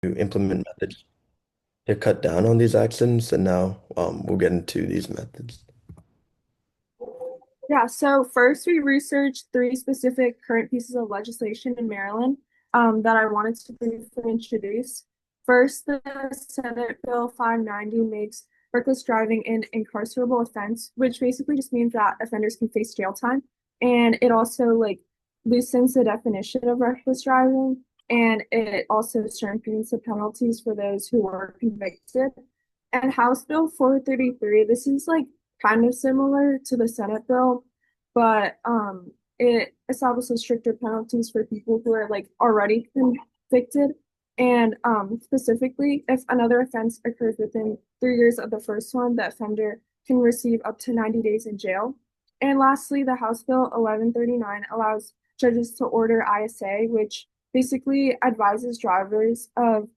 to implement methods to cut down on these accidents, and now we'll get into these methods. Yeah, so first we researched three specific current pieces of legislation in Maryland that I wanted to briefly introduce. First, the Senate Bill 590 makes reckless driving an incarcerable offense, which basically just means that offenders can face jail time. And it also loosens the definition of reckless driving, and it also strengthens the penalties for those who were convicted. And House Bill 433, this is kind of similar to the Senate bill, but it establishes stricter penalties for people who are already convicted. And specifically, if another offense occurs within 3 years of the first one, the offender can receive up to 90 days in jail. And lastly, the House Bill 1139 allows judges to order ISA, which basically advises drivers of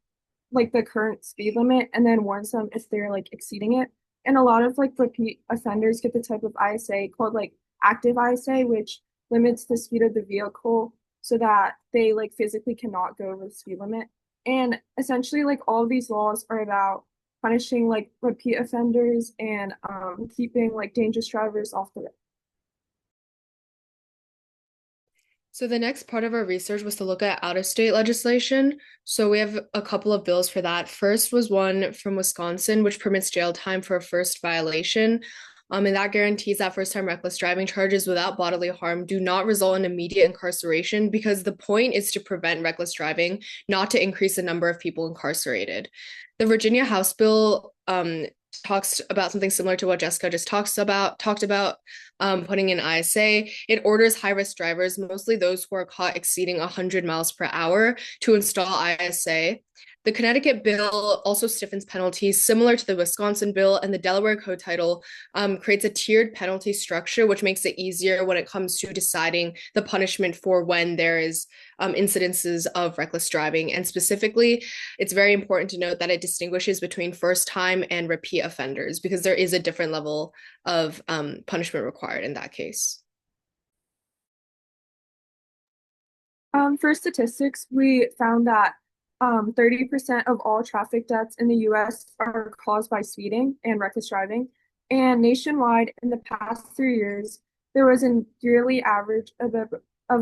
the current speed limit and then warns them if they're exceeding it. And a lot of repeat offenders get the type of ISA called active ISA, which limits the speed of the vehicle so that they physically cannot go over the speed limit. And essentially all of these laws are about punishing repeat offenders and keeping dangerous drivers off the road. So the next part of our research was to look at out-of-state legislation. So we have a couple of bills for that. First was one from Wisconsin, which permits jail time for a first violation. And that guarantees that first-time reckless driving charges without bodily harm do not result in immediate incarceration because the point is to prevent reckless driving, not to increase the number of people incarcerated. The Virginia House bill talks about something similar to what Jessica just talked about putting in ISA. It orders high-risk drivers, mostly those who are caught exceeding 100 miles per hour, to install ISA. The Connecticut bill also stiffens penalties similar to the Wisconsin bill, and the Delaware Code title creates a tiered penalty structure, which makes it easier when it comes to deciding the punishment for when there is incidences of reckless driving. And specifically, it's very important to note that it distinguishes between first time and repeat offenders because there is a different level of punishment required in that case. For statistics, we found that 30% of all traffic deaths in the US are caused by speeding and reckless driving. And nationwide, in the past 3 years, there was a yearly average of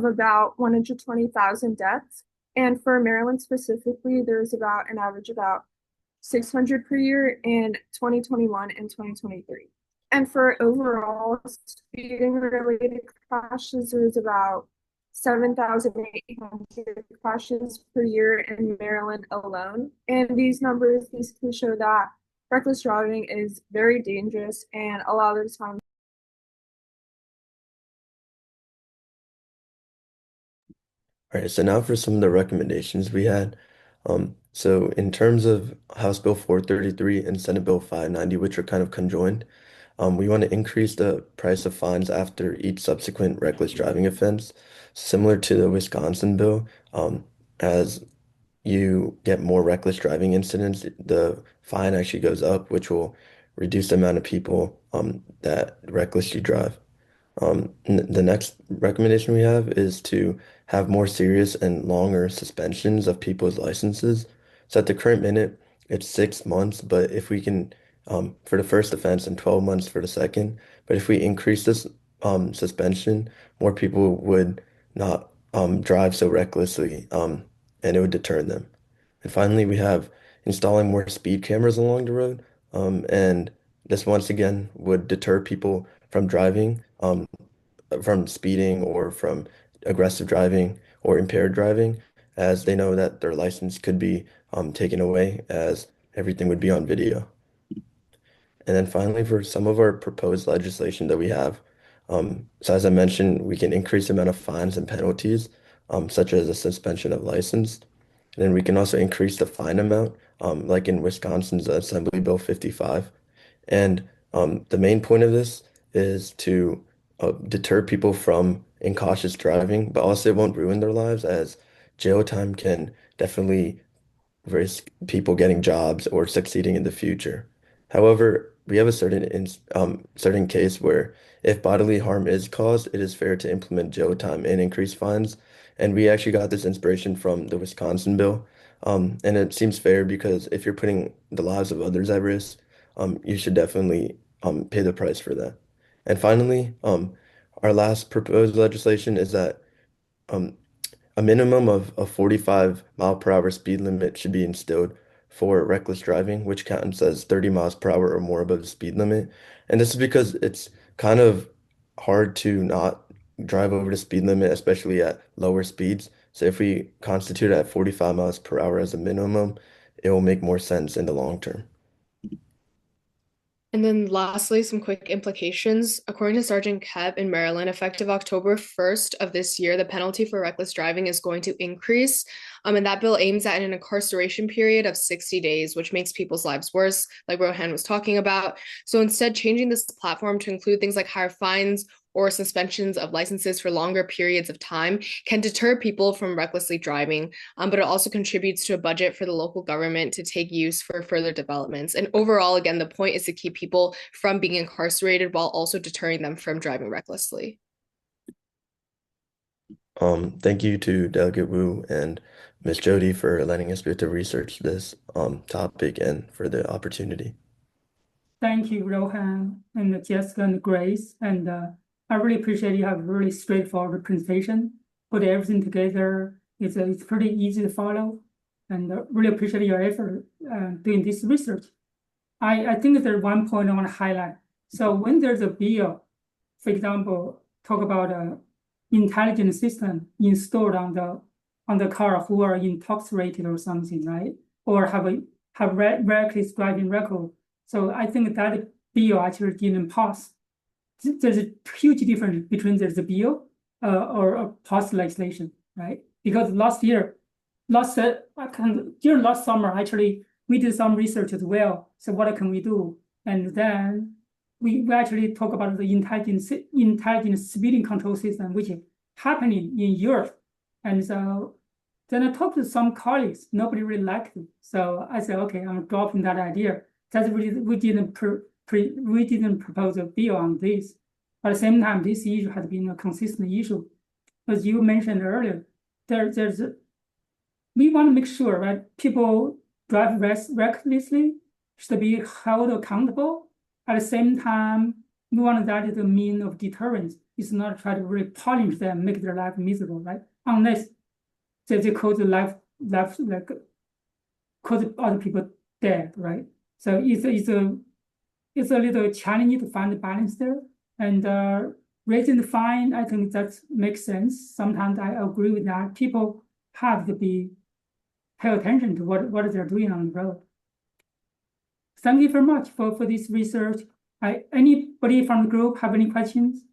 about 120,000 deaths. And for Maryland specifically, there's about an average about 600 per year in 2021 and 2023. And for overall speeding related crashes, there's about 7,800 crashes per year in Maryland alone. And these numbers basically show that reckless driving is very dangerous and a lot of the time. All right, so now for some of the recommendations we had. So in terms of House Bill 433 and Senate Bill 590, which are kind of conjoined, we want to increase the price of fines after each subsequent reckless driving offense, similar to the Wisconsin bill. As you get more reckless driving incidents, the fine actually goes up, which will reduce the amount of people that recklessly drive. The next recommendation we have is to have more serious and longer suspensions of people's licenses. So at the current minute, it's 6 months, but if we can, for the first offense and 12 months for the second, but if we increase this suspension, more people would not drive so recklessly, and it would deter them. And finally, we have installing more speed cameras along the road, and this once again would deter people from driving. From speeding or from aggressive driving or impaired driving, as they know that their license could be taken away as everything would be on video. And then finally, for some of our proposed legislation that we have, so as I mentioned, we can increase the amount of fines and penalties, such as a suspension of license. And then we can also increase the fine amount, like in Wisconsin's Assembly Bill 55. And the main point of this is to deter people from incautious driving, but also it won't ruin their lives as jail time can definitely risk people getting jobs or succeeding in the future. However, we have a certain case where if bodily harm is caused, it is fair to implement jail time and increase fines. And we actually got this inspiration from the Wisconsin bill. And it seems fair because if you're putting the lives of others at risk, you should definitely pay the price for that. And finally, our last proposed legislation is that um, a minimum of a 45-mile-per-hour speed limit should be instilled for reckless driving, which counts as 30 miles per hour or more above the speed limit. And this is because it's kind of hard to not drive over the speed limit, especially at lower speeds. So if we constitute at 45 miles per hour as a minimum, it will make more sense in the long term. And then lastly, some quick implications. According to Sergeant Kebb in Maryland, effective October 1st of this year, the penalty for reckless driving is going to increase. And that bill aims at an incarceration period of 60 days, which makes people's lives worse, like Rohan was talking about. So instead, changing this platform to include things like higher fines or suspensions of licenses for longer periods of time can deter people from recklessly driving, but it also contributes to a budget for the local government to take use for further developments. And overall, again, the point is to keep people from being incarcerated while also deterring them from driving recklessly. Thank you to Delegate Wu and Miss Jody for letting us be able to research this topic and for the opportunity. Thank you, Rohan and Jessica and Grace. And I really appreciate you have a really straightforward presentation. Put everything together. It's pretty easy to follow. And really appreciate your effort doing this research. I think there's one point I want to highlight. So when there's a bill, for example, talk about a intelligent system installed on the car who are intoxicated or something, right? Or have reckless driving record. So I think that bill actually didn't pass. There's a huge difference between there's a bill or a past legislation, right? Because during last summer, actually, we did some research as well. So what can we do? And then we actually talk about the intelligent speeding control system, which is happening in Europe. And so then I talked to some colleagues, nobody really liked it. So I said, okay, I'm dropping that idea. That's really, we didn't propose a bill on this. But at the same time, this issue has been a consistent issue. As you mentioned earlier, we want to make sure that people drive recklessly should be held accountable. At the same time, we want that as a mean of deterrence. It's not try to really punish them, make their life miserable, right? Unless they cause like cause other people dead, right? So it's a little challenging to find the balance there. And raising the fine, I think that makes sense. Sometimes I agree with that. People have to pay attention to what they're doing on the road. Thank you very much for this research. Anybody from the group have any questions?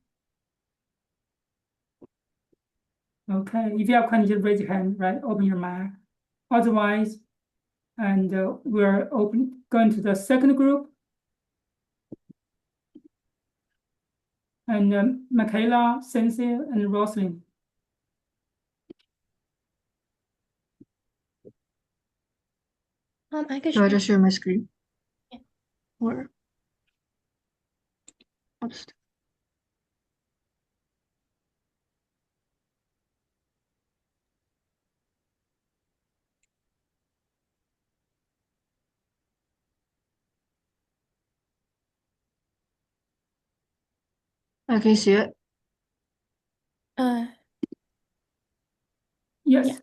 Okay, if you have questions, raise your hand, right? Open your mic. Otherwise, and we're going to the second group. And Michaela, Cynthia, and Rosalind. I could Should I just share my screen? Yeah. Or I'll just I can see it. Yes. Yeah.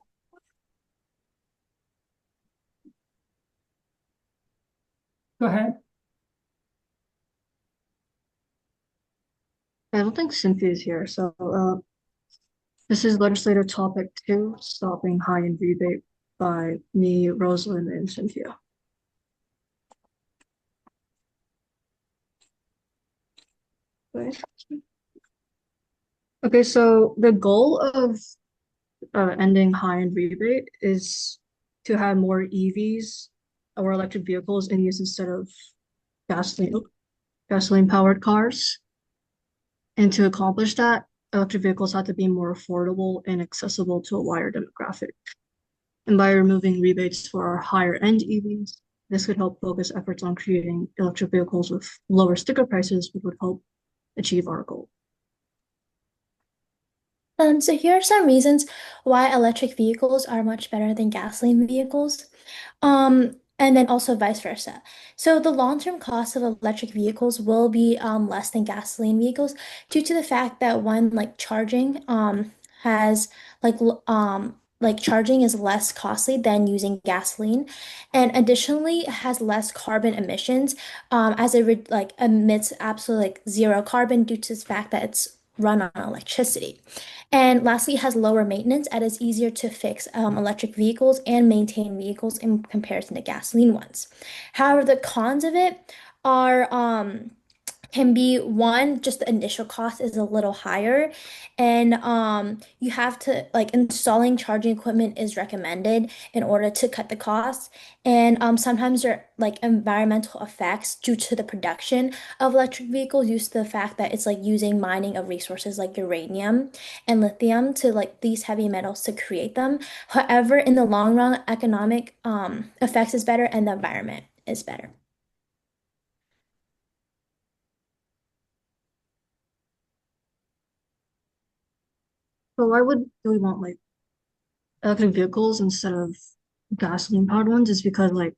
Go ahead. I don't think Cynthia is here, so this is legislative topic 2, stopping high-end rebate by me, Rosalind, and Cynthia. Right. Okay, so the goal of ending high-end rebate is to have more EVs or electric vehicles in use instead of gasoline powered cars. And to accomplish that, electric vehicles have to be more affordable and accessible to a wider demographic. And by removing rebates for our higher end EVs, this could help focus efforts on creating electric vehicles with lower sticker prices, which would help achieve our goal. So here are some reasons why electric vehicles are much better than gasoline vehicles. And then also vice versa. So the long-term cost of electric vehicles will be less than gasoline vehicles due to the fact that one like charging has like charging is less costly than using gasoline, and additionally it has less carbon emissions as it like emits absolutely like zero carbon due to the fact that it's run on electricity. And lastly, it has lower maintenance and is easier to fix electric vehicles and maintain vehicles in comparison to gasoline ones. However, the cons of it are can be one, just the initial cost is a little higher, and you have to like installing charging equipment is recommended in order to cut the costs. And sometimes there are like environmental effects due to the production of electric vehicles, due to the fact that it's like using mining of resources like uranium and lithium to like these heavy metals to create them. However, in the long run, economic effects is better and the environment is better. So why would we want like electric vehicles instead of gasoline powered ones? Is because like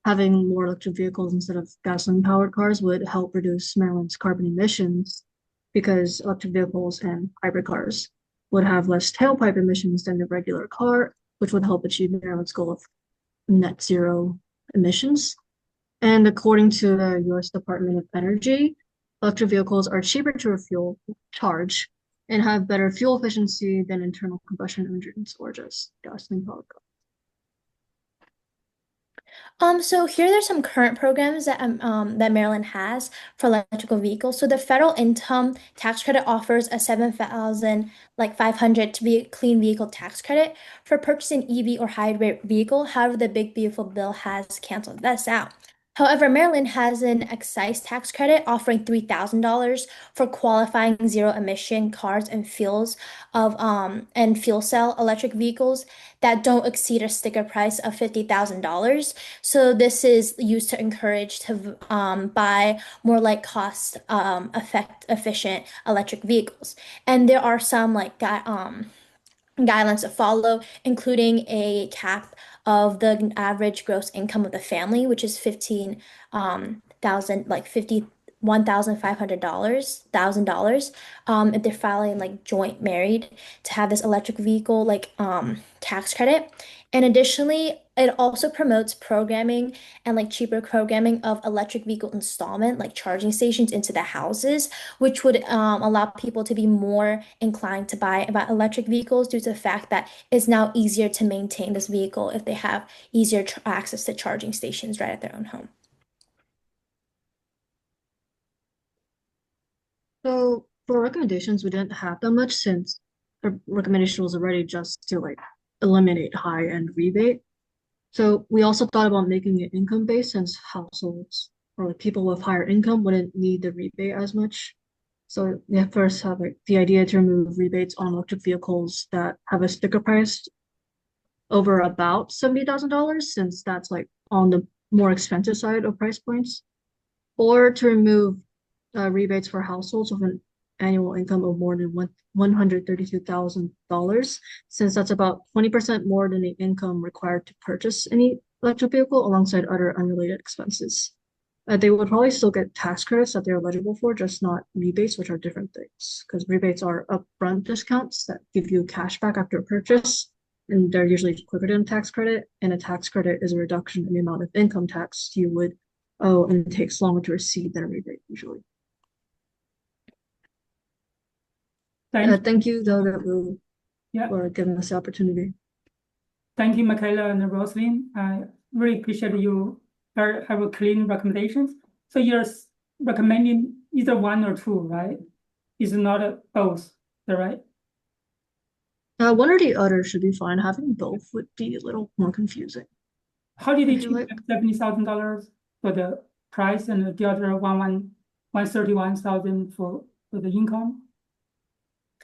having more electric vehicles instead of gasoline powered cars would help reduce Maryland's carbon emissions because electric vehicles and hybrid cars would have less tailpipe emissions than the regular car, which would help achieve Maryland's goal of net zero emissions. And according to the US Department of Energy, electric vehicles are cheaper to refuel, charge, and have better fuel efficiency than internal combustion engines or just gasoline powered cars. So here there's some current programs that Maryland has for electrical vehicles. So the federal income tax credit offers a 7,000 like 500 to be clean vehicle tax credit for purchasing EV or hybrid vehicle. However, the big beautiful bill has canceled this out. However, Maryland has an excise tax credit offering $3,000 for qualifying zero emission cars and fuel cell electric vehicles that don't exceed a sticker price of $50,000. So this is used to encourage to buy more like cost effect efficient electric vehicles. And there are some guidelines to follow, including a cap of the average gross income of the family, which is 15 thousand like 51,500 thousand dollars if they're filing like joint married to have this electric vehicle like tax credit. And additionally, it also promotes programming and like cheaper programming of electric vehicle installment like charging stations into the houses, which would allow people to be more inclined to buy about electric vehicles due to the fact that it's now easier to maintain this vehicle if they have easier access to charging stations right at their own home. So for recommendations, we didn't have that much since the recommendation was already just to like eliminate high-end rebate. So we also thought about making it income-based since households or like people with higher income wouldn't need the rebate as much. So we at first have like the idea to remove rebates on electric vehicles that have a sticker price over about $70,000 since that's like on the more expensive side of price points, or to remove rebates for households with an annual income of more than $132,000, since that's about 20% more than the income required to purchase any electric vehicle alongside other unrelated expenses. They would probably still get tax credits that they're eligible for, just not rebates, which are different things. Because rebates are upfront discounts that give you cash back after purchase, and they're usually quicker than a tax credit. And a tax credit is a reduction in the amount of income tax you would owe, and it takes longer to receive than a rebate usually. Thank Thank you, though, that will yeah. for giving us the opportunity. Thank you, Michaela and Roslyn. I really appreciate you have a clean recommendations. So you're recommending either one or two, right? Is not both, is that right? One or the other should be fine. Having both would be a little more confusing. How did I they feel choose like $70,000 for the price and the other 131,000 for the income?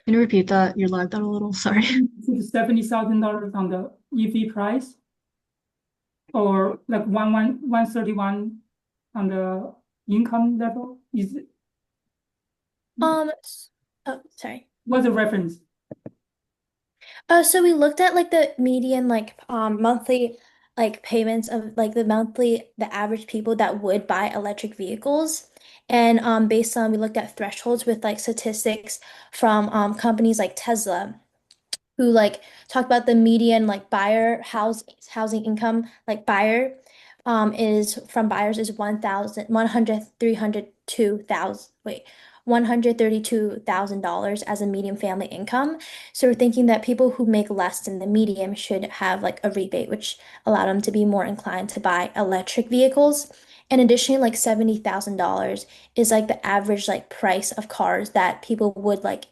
can you repeat that? You lagged out a little. Sorry. $70,000 on the EV price, or like 131 on the income level? Is Um, oh, sorry. what's the reference? So we looked at like the median monthly like payments of like the average people that would buy electric vehicles. And based on we looked at thresholds with like statistics from companies like Tesla who like talked about the median like housing income like buyer is from buyers is 132,000 as a median family income. So we're thinking that people who make less than the median should have like a rebate, which allowed them to be more inclined to buy electric vehicles. And additionally, like $70,000 is like the average like price of cars that people would like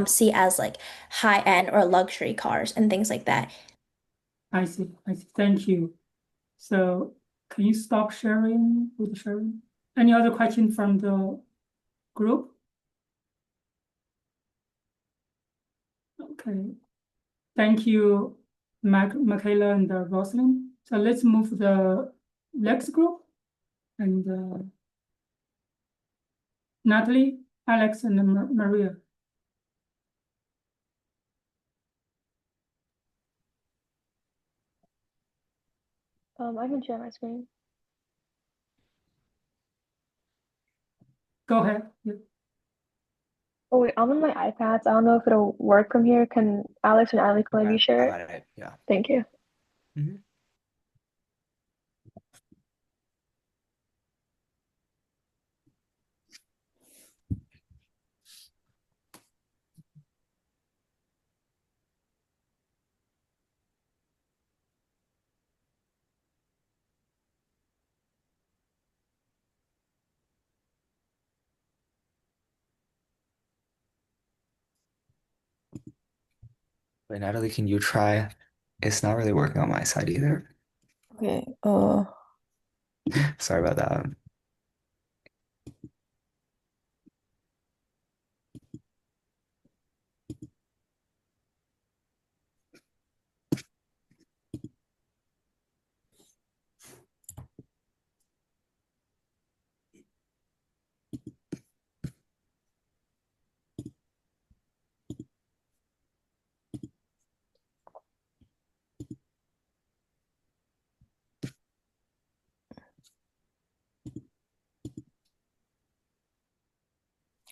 see as like high end or luxury cars and things like that. I see, I see. Thank you. So can you stop sharing with sharing? Any other question from the group? Okay. Thank you, Michaela and Rosalind. So let's move the next group and Natalie, Alex, and Maria. I can share my screen. Go ahead. Yeah. Oh wait, I'm on my iPad, so I don't know if it'll work from here. Can Alex and Ali maybe Okay, share I it? got it. Yeah. Thank you. Mhm. Wait, Natalie, can you try? It's not really working on my side either. Okay. Sorry about that.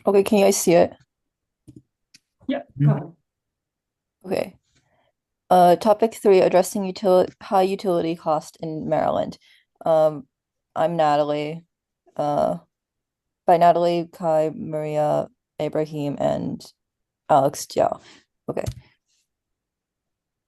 Okay, can you guys see it? Yeah, go Mhm. ahead. Okay. Topic 3, addressing high utility cost in Maryland. Um, I'm Natalie. Uh, by Natalie, Kai, Maria, Ibrahim, and Alex Jiao. Okay.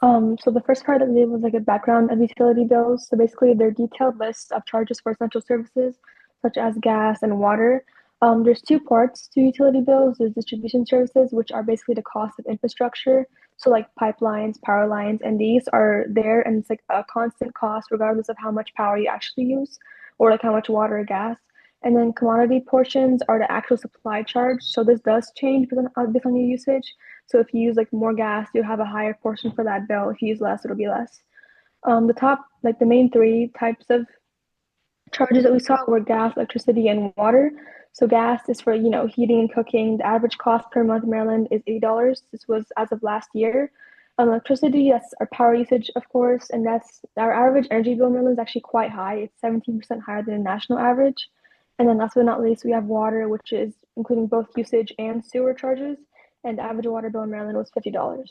So the first part of it was like a background of utility bills. So basically, they're detailed lists of charges for essential services such as gas and water. There's two parts to utility bills. There's distribution services, which are basically the cost of infrastructure. So like pipelines, power lines, and these are there, and it's like a constant cost regardless of how much power you actually use, or like how much water or gas. And then commodity portions are the actual supply charge. So this does change based on your usage. So if you use like more gas, you'll have a higher portion for that bill. If you use less, it'll be less. The top, like the main three types of charges that we saw were gas, electricity, and water. So gas is for heating and cooking. The average cost per month in Maryland is $80. This was as of last year. Electricity, that's our power usage, of course, and that's our average energy bill in Maryland is actually quite high. It's 17% higher than the national average. And then last but not least, we have water, which is including both usage and sewer charges. And the average water bill in Maryland was $50.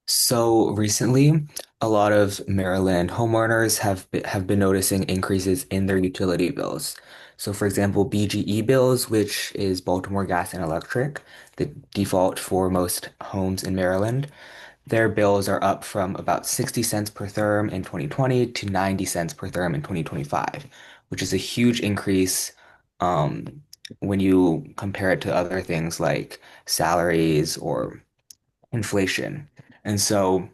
So recently, a lot of Maryland homeowners have been noticing increases in their utility bills. So for example, BGE bills, which is Baltimore Gas and Electric, the default for most homes in Maryland, their bills are up from about 60 cents per therm in 2020 to 90 cents per therm in 2025, which is a huge increase when you compare it to other things like salaries or inflation. And so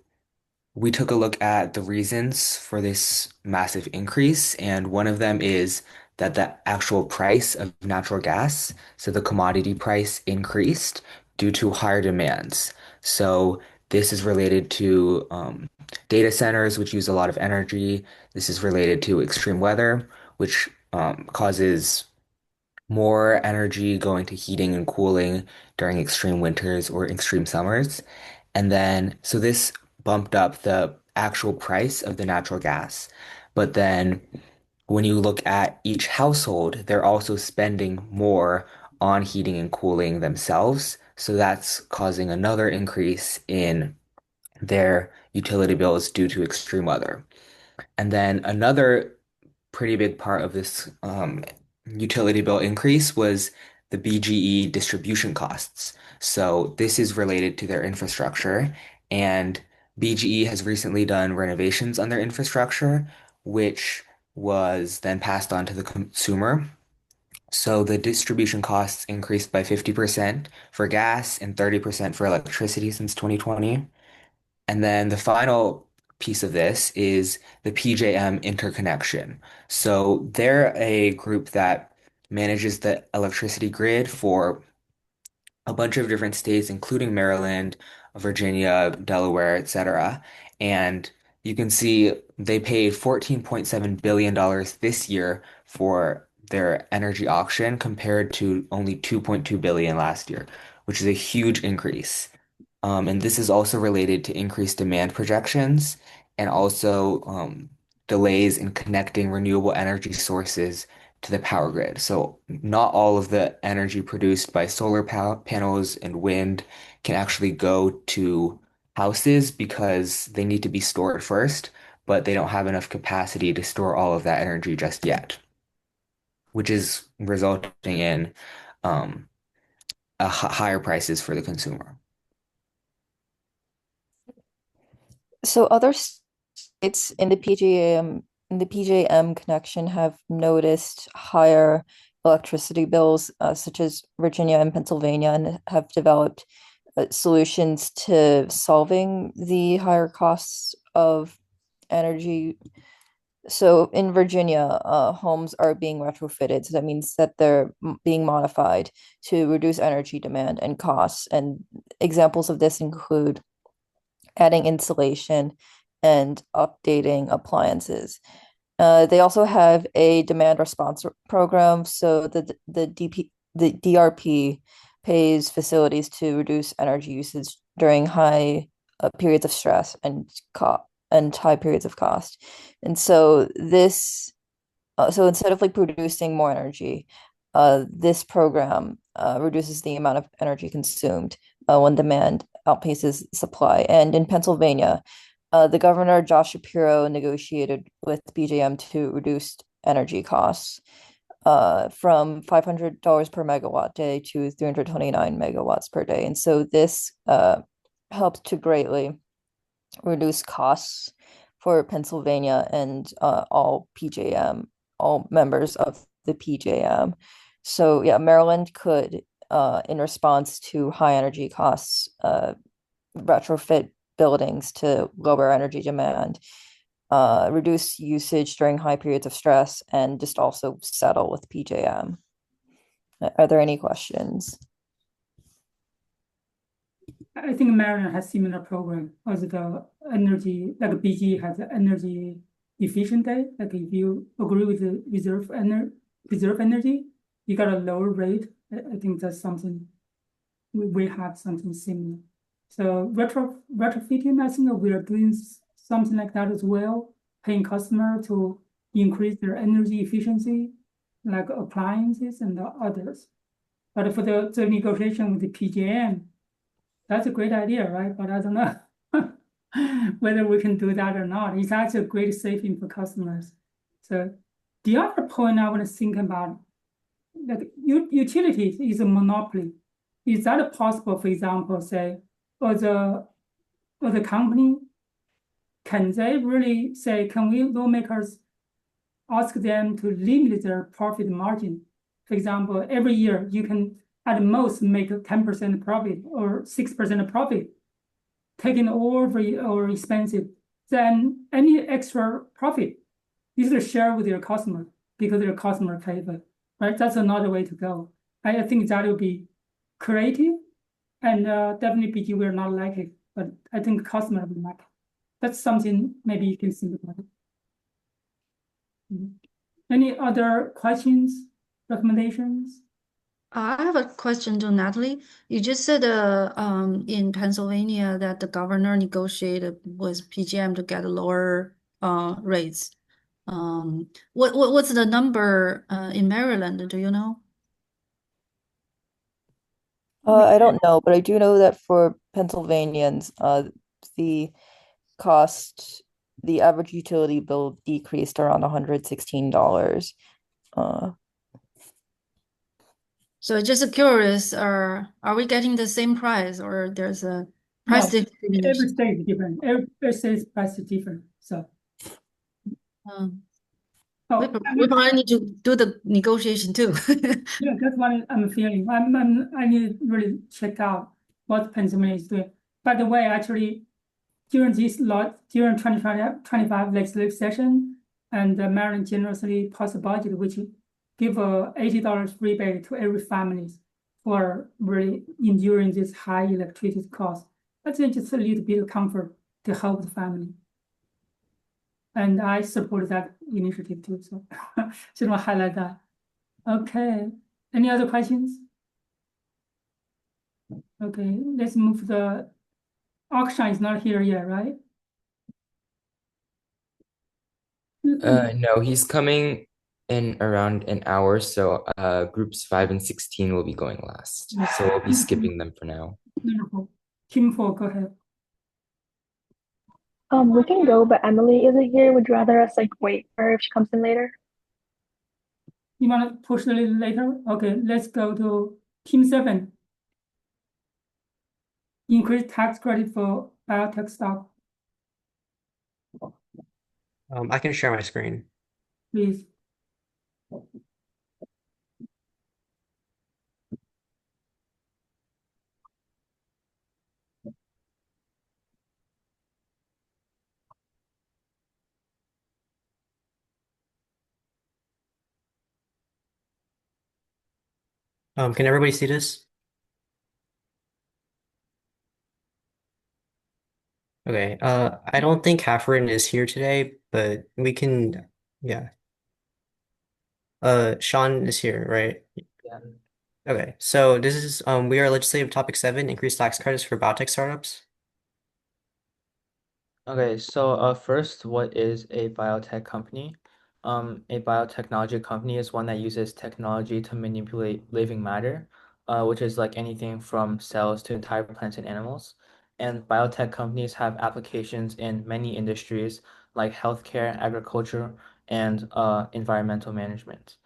we took a look at the reasons for this massive increase, and one of them is that the actual price of natural gas, so the commodity price increased due to higher demands. So this is related to data centers, which use a lot of energy. This is related to extreme weather, which causes more energy going to heating and cooling during extreme winters or extreme summers. And then, so this bumped up the actual price of the natural gas. But then when you look at each household, they're also spending more on heating and cooling themselves. So that's causing another increase in their utility bills due to extreme weather. And then another pretty big part of this utility bill increase was the BGE distribution costs. So this is related to their infrastructure, and BGE has recently done renovations on their infrastructure, which was then passed on to the consumer. So the distribution costs increased by 50% for gas and 30% for electricity since 2020. And then the final piece of this is the PJM interconnection. So they're a group that manages the electricity grid for a bunch of different states, including Maryland, Virginia, Delaware, etc. And you can see they paid $14.7 billion this year for their energy auction compared to only 2.2 billion last year, which is a huge increase. And this is also related to increased demand projections and also delays in connecting renewable energy sources to the power grid. So not all of the energy produced by solar panels and wind can actually go to houses because they need to be stored first, but they don't have enough capacity to store all of that energy just yet, which is resulting in um, higher prices for the consumer. So other states in the PJM connection have noticed higher electricity bills, such as Virginia and Pennsylvania, and have developed solutions to solving the higher costs of energy. So in Virginia, homes are being retrofitted. So that means that they're being modified to reduce energy demand and costs. And examples of this include adding insulation and updating appliances. They also have a demand response program, so the DRP pays facilities to reduce energy usage during high periods of stress and high periods of cost. And so so instead of like producing more energy, this program reduces the amount of energy consumed when demand outpaces supply. And in Pennsylvania, the governor, Josh Shapiro, negotiated with BJM to reduce energy costs from $500 per megawatt day to 329 megawatts per day. And so this helped to greatly reduce costs for Pennsylvania and all members of the PJM. So yeah, Maryland could, in response to high energy costs, retrofit buildings to lower energy demand, reduce usage during high periods of stress, and just also settle with PJM. Are there any questions? I think Maryland has similar program as the energy, like BG has the energy efficient day. Like if you agree with the reserve energy, you got a lower rate. I think that's something we have something similar. So retrofitting, I think we are doing something like that as well, paying customer to increase their energy efficiency, like appliances and the others. But for the negotiation with the PJM, that's a great idea, right? But I don't know whether we can do that or not. It's actually a great saving for customers. So the other point I want to think about, like utilities is a monopoly. Is that possible, for example, say, or the company, can they really say, can we lawmakers ask them to limit their profit margin? For example, every year you can at most make 10% profit or 6% profit, taking over or expensive. Then any extra profit, you should share with your customer because your customer pay for it, right? That's another way to go. I think that would be creative, and definitely BG will not like it, but I think customer will like it. That's something maybe you can think about it. Any other questions recommendations? I have a question to Natalie. You just said in Pennsylvania that the governor negotiated with PGM to get lower rates. What's the number in Maryland? Do you know? I don't know, but I do know that for Pennsylvanians, the cost, the average utility bill decreased around $116. Uh, So just curious, are we getting the same price or there's a price No, every discrimination? state is different. Every state's price is different. So, Um, we, oh, we probably need to do the negotiation too. yeah, that's what I'm feeling. I need to really check out what Pennsylvania is doing. By the way, actually, during 2025 legislative session, and Maryland generously passed a budget which give a $80 rebate to every family for really enduring this high electricity cost. I think just a little bit of comfort to help the family. And I support that initiative too. So just want to highlight that. Okay. Any other questions? Okay, let's move the auction is not here yet, right? No, he's coming in around an hour, so groups 5 and 16 will be going last. So we'll be skipping them for now. Wonderful. Kim 4, go ahead. We can go, but Emily isn't here. Would you rather us like wait for her if she comes in later? You want to push a little later? Okay, let's go to Team 7. Increase tax credit for biotech stock, I can share my screen. please. Can everybody see this? Okay. I don't think Catherine is here today, but we can, yeah. Sean is here, right? Yeah. Okay. So this is we are legislative topic 7, increased tax credits for biotech startups. Okay, so first, what is a biotech company? A biotechnology company is one that uses technology to manipulate living matter, which is like anything from cells to entire plants and animals. And biotech companies have applications in many industries like healthcare, agriculture, and environmental management.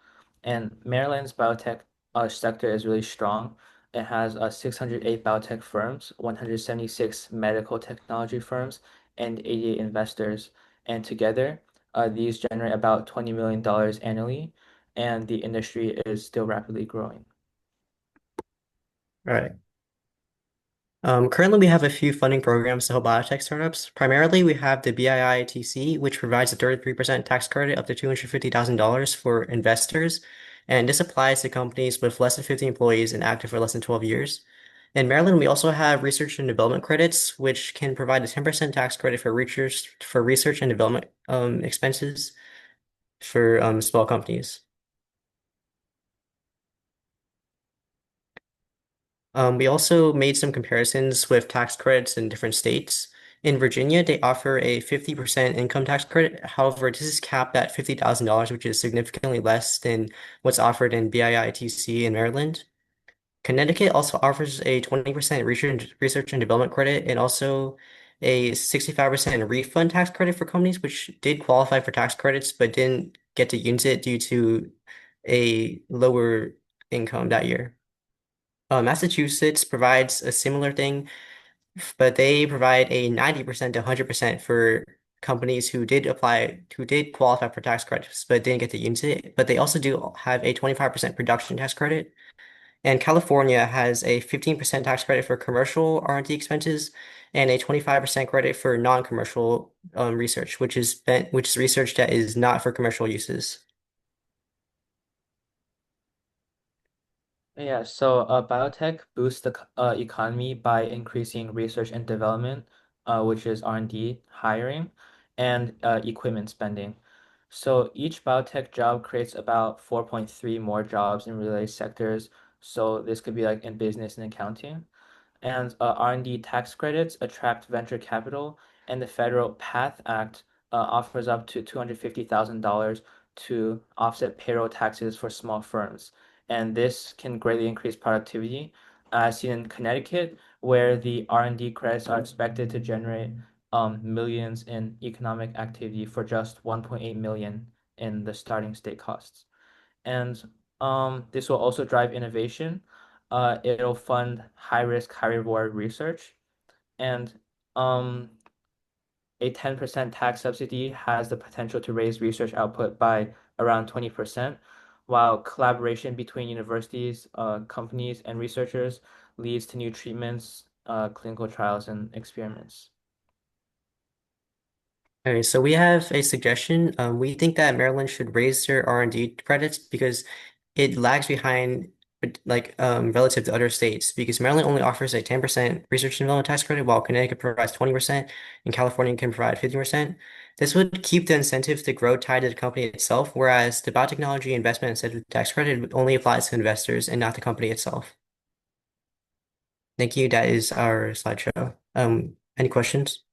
And Maryland's biotech sector is really strong. It has 608 biotech firms, 176 medical technology firms, and 88 investors. And together, these generate about $20 million annually, and the industry is still rapidly growing. All right. Currently, we have a few funding programs to help biotech startups. Primarily, we have the BIITC, which provides a 33% tax credit up to $250,000 for investors. And this applies to companies with less than 50 employees and active for less than 12 years. In Maryland, we also have research and development credits, which can provide a 10% tax credit for research and development expenses for small companies. We also made some comparisons with tax credits in different states. In Virginia, they offer a 50% income tax credit. However, this is capped at $50,000, which is significantly less than what's offered in BIITC in Maryland. Connecticut also offers a 20% research and development credit and also a 65% refund tax credit for companies which did qualify for tax credits but didn't get to use it due to a lower income that year. Massachusetts provides a similar thing, but they provide a 90% to 100% for companies who did qualify for tax credits, but didn't get to use it. But they also do have a 25% production tax credit. And California has a 15% tax credit for commercial R&D expenses and a 25% credit for non-commercial research, which is research that is not for commercial uses. Yeah, so biotech boosts the economy by increasing research and development, which is R&D hiring, and equipment spending. So each biotech job creates about 4.3 more jobs in related sectors. So this could be like in business and accounting. And R&D tax credits attract venture capital, and the Federal PATH Act offers up to $250,000 to offset payroll taxes for small firms. And this can greatly increase productivity, as seen in Connecticut, where the R&D credits are expected to generate millions in economic activity for just 1.8 million in the starting state costs. And this will also drive innovation. It'll fund high risk, high reward research. And um, a 10% tax subsidy has the potential to raise research output by around 20%, while collaboration between universities, companies, and researchers leads to new treatments, clinical trials, and experiments. Okay, so we have a suggestion. We think that Maryland should raise their R&D credits because it lags behind, relative to other states. Because Maryland only offers a 10% research and development tax credit, while Connecticut provides 20%, and California can provide 50%. This would keep the incentive to grow tied to the company itself, whereas the biotechnology investment incentive tax credit only applies to investors and not the company itself. Thank you. That is our slideshow. Any questions?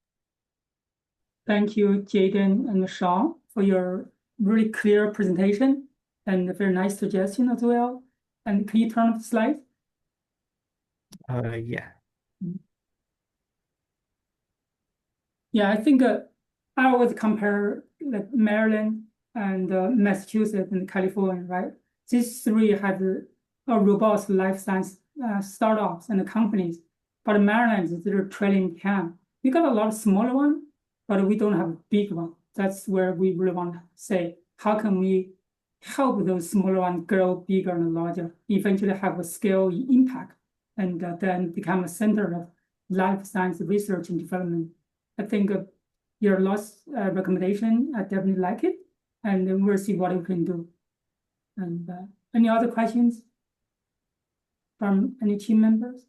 Thank you, Jaden and Sean, for your really clear presentation and a very nice suggestion as well. And can you turn up the slide? Yeah. Yeah, I think I always compare like Maryland and Massachusetts and California, right? These three have a robust life science startups and companies, but Maryland is trailing behind. We got a lot of smaller ones, but we don't have a big one. That's where we really want to say, how can we help those smaller ones grow bigger and larger, eventually have a scale impact, and then become a center of life science research and development. I think your last recommendation, I definitely like it, and then we'll see what we can do. And any other questions from any team members?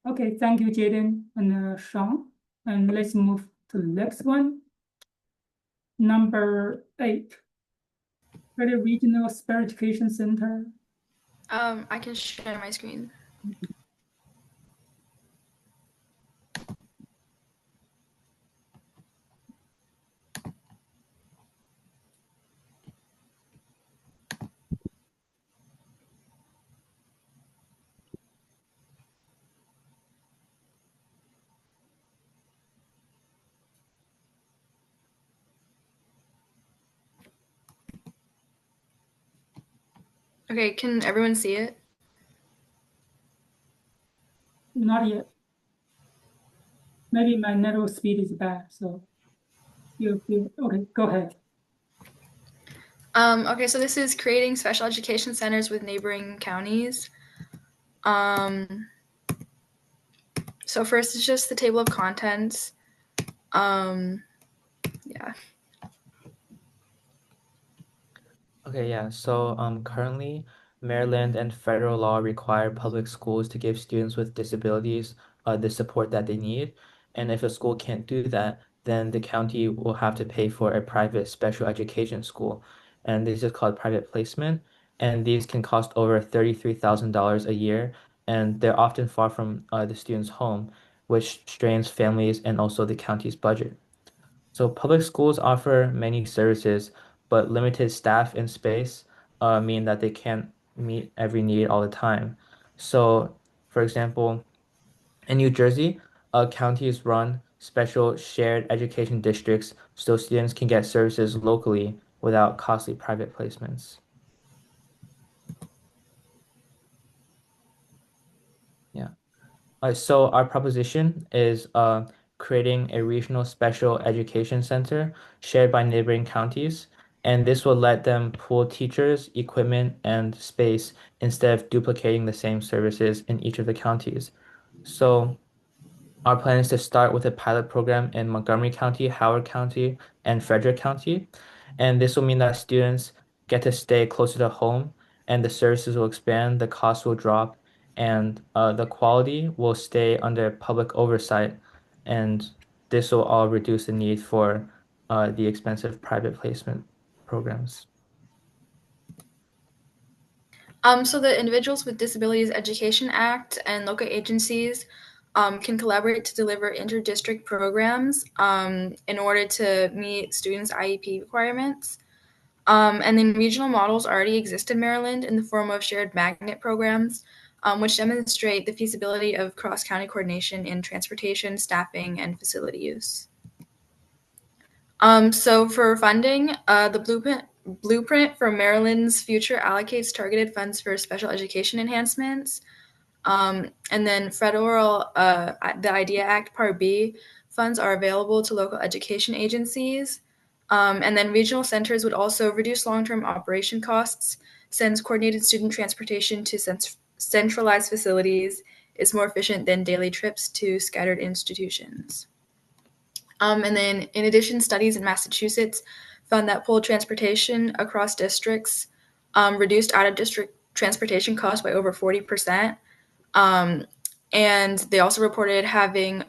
Okay, thank you, Jaden and Sean. And let's move to the next one. Number 8, Credit Regional Special Education Center. I can share my screen. Okay, can everyone see it? Not yet. Maybe my network speed is bad, so okay, go ahead. Okay, so this is creating special education centers with neighboring counties. So first is just the table of contents. Yeah. Okay, yeah. So currently, Maryland and federal law require public schools to give students with disabilities the support that they need. And if a school can't do that, then the county will have to pay for a private special education school. And this is called private placement. And these can cost over $33,000 a year. And they're often far from the student's home, which strains families and also the county's budget. So public schools offer many services, but limited staff and space mean that they can't meet every need all the time. So, for example, in New Jersey, counties run special shared education districts so students can get services locally without costly private placements. Yeah. So our proposition is creating a regional special education center shared by neighboring counties, and this will let them pool teachers, equipment, and space instead of duplicating the same services in each of the counties. So our plan is to start with a pilot program in Montgomery County, Howard County, and Frederick County. And this will mean that students get to stay closer to home and the services will expand, the cost will drop, and the quality will stay under public oversight. And this will all reduce the need for the expensive private placement programs. So the Individuals with Disabilities Education Act and local agencies can collaborate to deliver inter-district programs in order to meet students' IEP requirements. And then regional models already exist in Maryland in the form of shared magnet programs, which demonstrate the feasibility of cross-county coordination in transportation, staffing, and facility use. So for funding, the blueprint for Maryland's future allocates targeted funds for special education enhancements. And then federal, the IDEA Act Part B funds are available to local education agencies. And then regional centers would also reduce long-term operation costs since coordinated student transportation to centralized facilities is more efficient than daily trips to scattered institutions. And then, in addition, studies in Massachusetts found that pooled transportation across districts reduced out of district transportation costs by over 40%. And they also reported having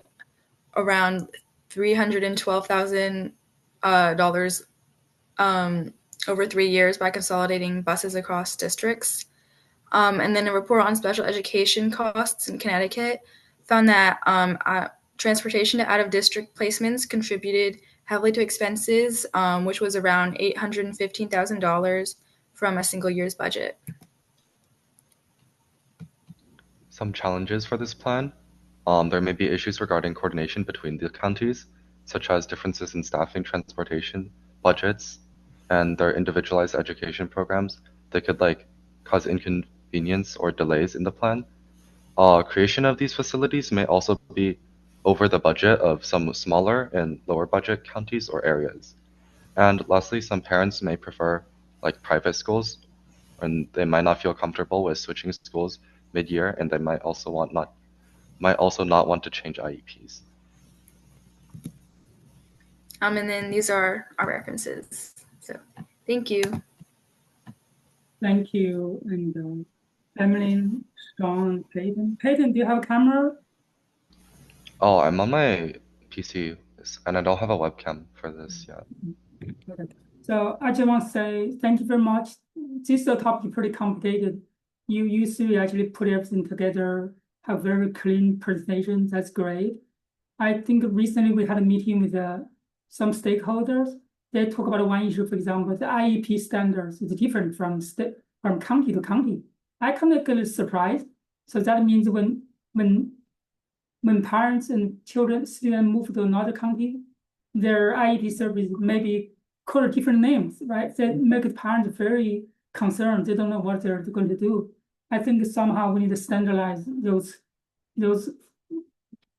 around $312,000 over 3 years by consolidating buses across districts. And then a report on special education costs in Connecticut found that transportation to out-of-district placements contributed heavily to expenses, which was around $815,000 from a single year's budget. Some challenges for this plan. There may be issues regarding coordination between the counties, such as differences in staffing, transportation, budgets, and their individualized education programs. They could cause inconvenience or delays in the plan. Creation of these facilities may also be over the budget of some smaller and lower budget counties or areas. And lastly, some parents may prefer private schools, and they might not feel comfortable with switching schools mid-year, and they might also not want to change IEPs. And then these are our references. So thank you. Thank you. And Emily, Sean, Peyton. Peyton, do you have a camera? Oh, I'm on my PC, and I don't have a webcam for this yet. Okay. So I just want to say thank you very much. This topic is pretty complicated. You three actually put everything together, have very clean presentation. That's great. I think recently we had a meeting with some stakeholders. They talk about one issue, for example, the IEP standards is different from county to county. I kind of get surprised. So that means when parents and students move to another county, their IEP service maybe call different names, right? That make the parents very concerned. They don't know what they're going to do. I think somehow we need to standardize those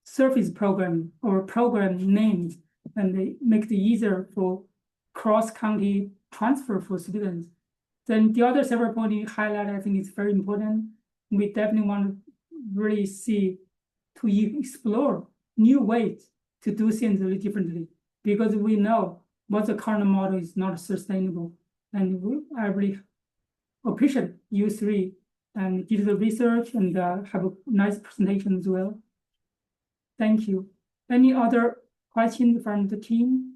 service program or program names, and they make it easier for cross-county transfer for students. Then the other several points you highlight, I think is very important. We definitely want to really see to explore new ways to do things really differently, because we know what the current model is not sustainable. And I really appreciate you three and did the research and have a nice presentation as well. Thank you. Any other questions from the team?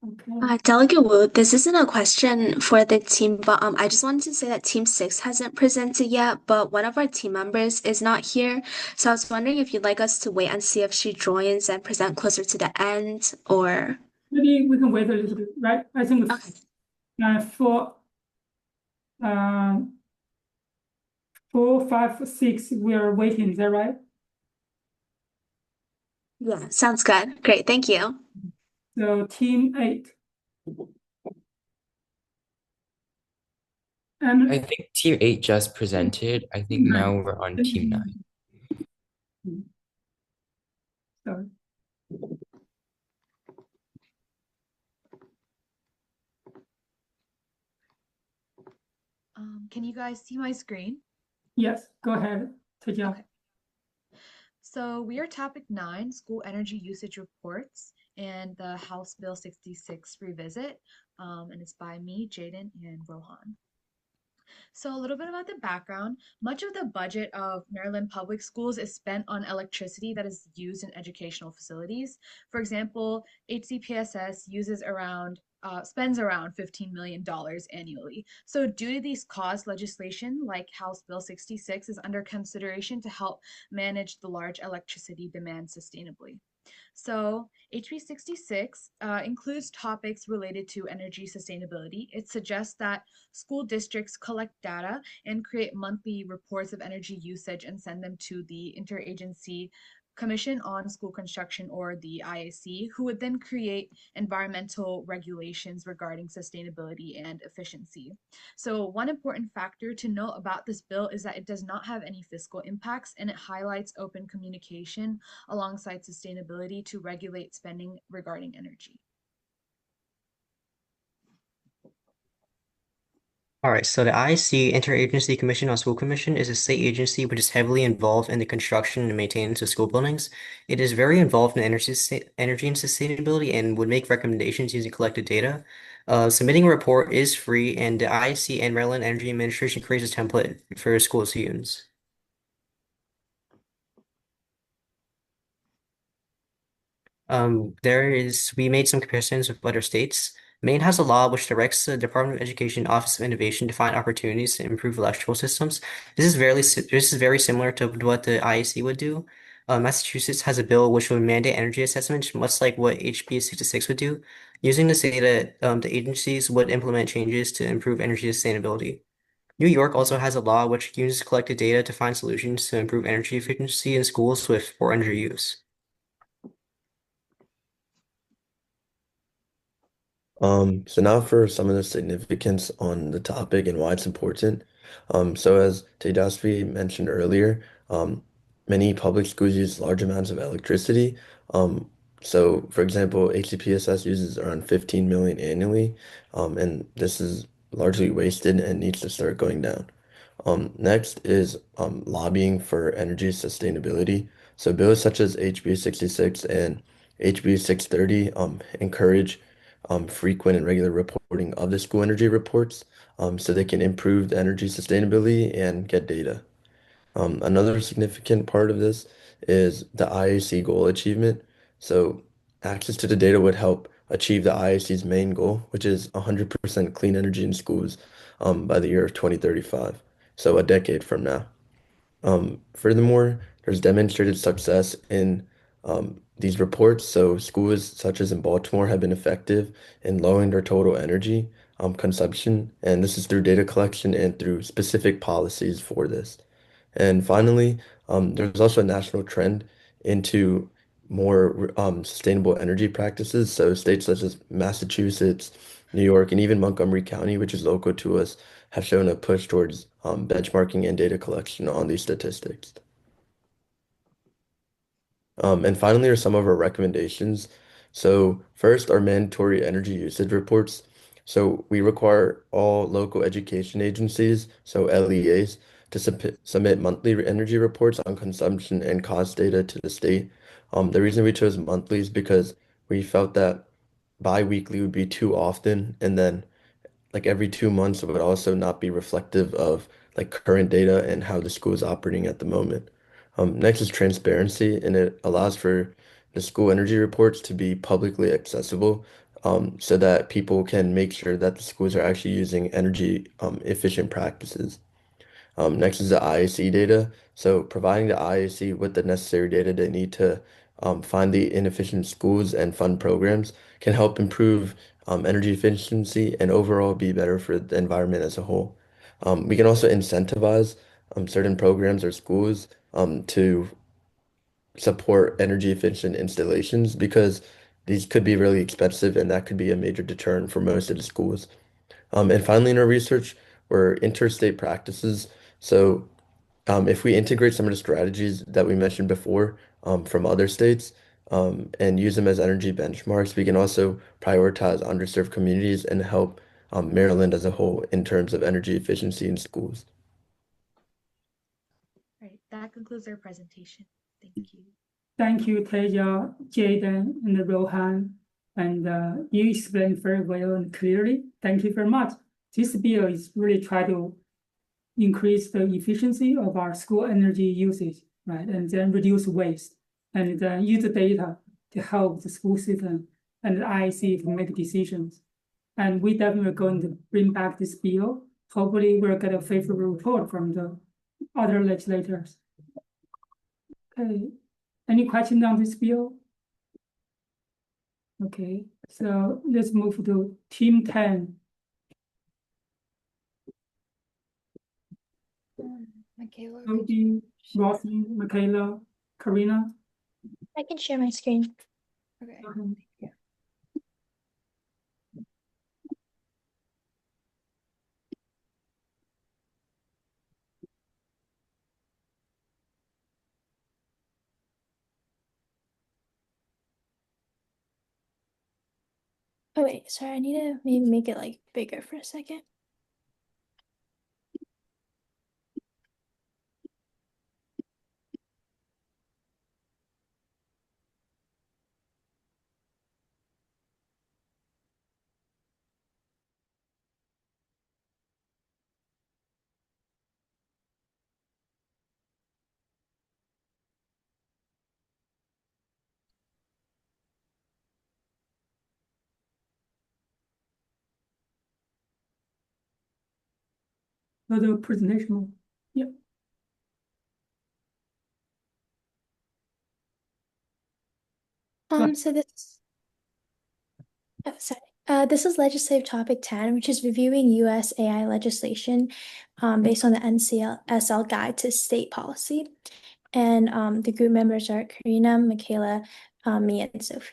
Okay. Delegate Wu, this isn't a question for the team, but I just wanted to say that Team 6 hasn't presented yet, but one of our team members is not here. So I was wondering if you'd like us to wait and see if she joins and present closer to the end, or... Maybe we can wait a little bit, right? I think for 4, 5, 6, we are waiting, is that right? Yeah, sounds good. Great, thank you. So Team 8. I think Team 8 just presented. I think now we're on Team 9. Sorry. Can you guys see my screen? Yes, go ahead, Tajia. Okay. So we are topic 9, school energy usage reports, and the House Bill 66 revisit, and it's by me, Jaden, and Rohan. So, a little bit about the background. Much of the budget of Maryland public schools is spent on electricity that is used in educational facilities. For example, HCPSS spends around $15 million annually. So, due to these costs, legislation like House Bill 66 is under consideration to help manage the large electricity demand sustainably. So, HB 66 includes topics related to energy sustainability. It suggests that school districts collect data and create monthly reports of energy usage and send them to the Interagency Commission on School Construction, or the IAC, who would then create environmental regulations regarding sustainability and efficiency. So, one important factor to note about this bill is that it does not have any fiscal impacts, and it highlights open communication alongside sustainability to regulate spending regarding energy. All right, so the IC Interagency Commission on School Commission is a state agency which is heavily involved in the construction and maintenance of school buildings. It is very involved in energy and sustainability and would make recommendations using collected data. Submitting a report is free, and the IC and Maryland Energy Administration creates a template for schools to use. We made some comparisons with other states. Maine has a law which directs the Department of Education Office of Innovation to find opportunities to improve electrical systems. This is very similar to what the IEC would do. Massachusetts has a bill which would mandate energy assessments, much like what HB 66 would do. Using this data, the agencies would implement changes to improve energy sustainability. New York also has a law which uses collected data to find solutions to improve energy efficiency in schools with poor energy use. So now for some of the significance on the topic and why it's important. So as Tejasvi mentioned earlier, many public schools use large amounts of electricity. Um, so for example, HCPSS uses around 15 million annually, and this is largely wasted and needs to start going down. Next is lobbying for energy sustainability. So bills such as HB 66 and HB 630 encourage frequent and regular reporting of the school energy reports so they can improve the energy sustainability and get data. Another significant part of this is the IAC goal achievement. So access to the data would help achieve the IAC's main goal, which is 100% clean energy in schools by the year of 2035, so a decade from now. Furthermore, there's demonstrated success in these reports. So schools such as in Baltimore have been effective in lowering their total energy consumption, and this is through data collection and through specific policies for this. And finally, there's also a national trend into more sustainable energy practices. So states such as Massachusetts, New York, and even Montgomery County, which is local to us, have shown a push towards benchmarking and data collection on these statistics. And finally are some of our recommendations. So first are mandatory energy usage reports. So we require all local education agencies, so LEAs, to submit monthly energy reports on consumption and cost data to the state. The reason we chose monthly is because we felt that bi-weekly would be too often, and then like every 2 months would also not be reflective of like current data and how the school is operating at the moment. Next is transparency, and it allows for the school energy reports to be publicly accessible, so that people can make sure that the schools are actually using energy efficient practices. Next is the IAC data. So providing the IAC with the necessary data they need to find the inefficient schools and fund programs can help improve energy efficiency and overall be better for the environment as a whole. We can also incentivize certain programs or schools to support energy efficient installations because these could be really expensive and that could be a major deterrent for most of the schools. And finally, in our research, were interstate practices. So if we integrate some of the strategies that we mentioned before from other states and use them as energy benchmarks, we can also prioritize underserved communities and help Maryland as a whole in terms of energy efficiency in schools. Right, that concludes our presentation. Thank you. Thank you, Teja, Jaden, and Rohan. And you explained very well and clearly. Thank you very much. This bill is really try to increase the efficiency of our school energy usage, right? And then reduce waste, and then use the data to help the school system and the IC to make decisions. And we definitely are going to bring back this bill. Hopefully we'll get a favorable report from the other legislators. Okay, any questions on this bill? Okay, so let's move to team 10. Michaela. Toby, Rosny, Michaela, Karina. I can share my screen. Okay. Yeah. Oh wait, sorry, I need to maybe make it like bigger for a second. The presentation. Yeah. So this is legislative topic 10, which is reviewing US AI legislation based on the NCSL guide to state policy. And the group members are Karina, Michaela, me, and Sophie.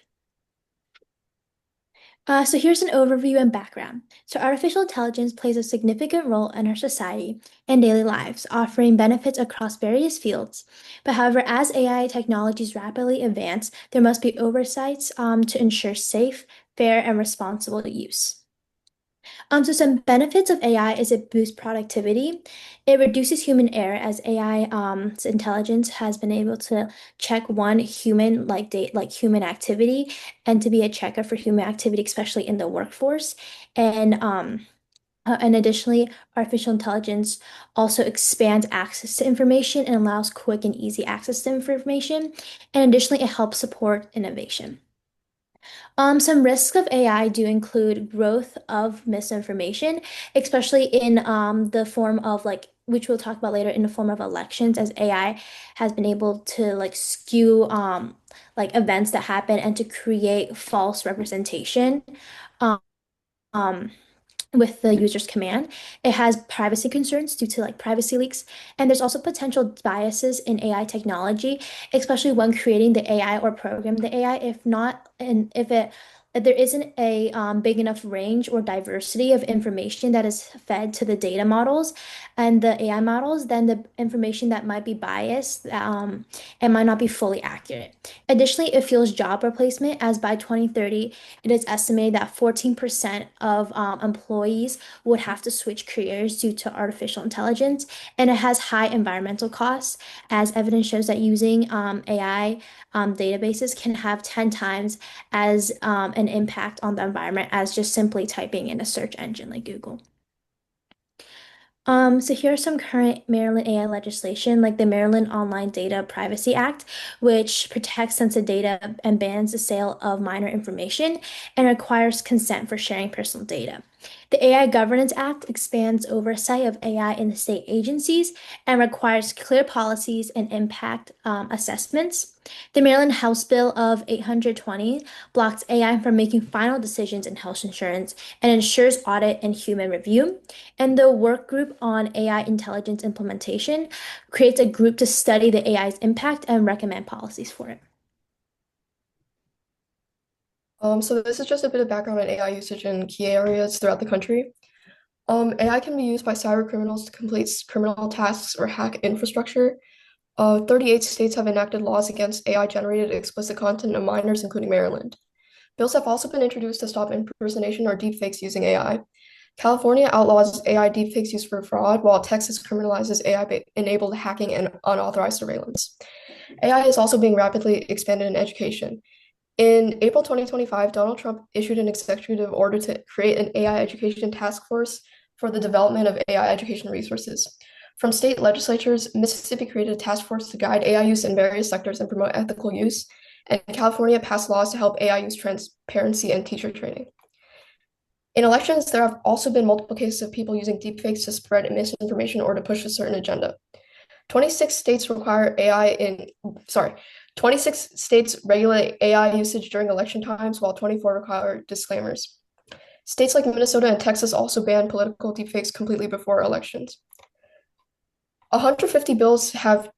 So here's an overview and background. So artificial intelligence plays a significant role in our society and daily lives, offering benefits across various fields. But however, as AI technologies rapidly advance, there must be oversights to ensure safe, fair, and responsible use. So some benefits of AI is it boosts productivity. It reduces human error as AI intelligence has been able to check one human like human activity and to be a checker for human activity, especially in the workforce. And additionally, artificial intelligence also expands access to information and allows quick and easy access to information. And additionally, it helps support innovation. Some risks of AI do include growth of misinformation, especially in the form of like, which we'll talk about later, in the form of elections, as AI has been able to like skew like events that happen and to create false representation. Um, um, with the user's command. It has privacy concerns due to like privacy leaks. And there's also potential biases in AI technology, especially when creating the AI or program the AI. If not, and if there isn't a big enough range or diversity of information that is fed to the data models and the AI models, then the information that might be biased and might not be fully accurate. Additionally, it fuels job replacement as by 2030, it is estimated that 14% of employees would have to switch careers due to artificial intelligence, and it has high environmental costs, as evidence shows that using AI databases can have 10 times as an impact on the environment as just simply typing in a search engine like Google. So here are some current Maryland AI legislation, like the Maryland Online Data Privacy Act, which protects sensitive data and bans the sale of minor information and requires consent for sharing personal data. The AI Governance Act expands oversight of AI in the state agencies and requires clear policies and impact assessments. The Maryland House Bill of 820 blocks AI from making final decisions in health insurance and ensures audit and human review. And the work group on AI intelligence implementation creates a group to study the AI's impact and recommend policies for it. So this is just a bit of background on AI usage in key areas throughout the country. AI can be used by cyber criminals to complete criminal tasks or hack infrastructure. 38 states have enacted laws against AI-generated explicit content of minors, including Maryland. Bills have also been introduced to stop impersonation or deepfakes using AI. California outlaws AI deepfakes used for fraud, while Texas criminalizes AI-enabled hacking and unauthorized surveillance. AI is also being rapidly expanded in education. In April 2025, Donald Trump issued an executive order to create an AI education task force for the development of AI education resources. From state legislatures, Mississippi created a task force to guide AI use in various sectors and promote ethical use, and California passed laws to help AI use transparency and teacher training. In elections, there have also been multiple cases of people using deepfakes to spread misinformation or to push a certain agenda. 26 states require AI in, sorry, 26 states regulate AI usage during election times, while 24 require disclaimers. States like Minnesota and Texas also ban political deepfakes completely before elections. 150 bills have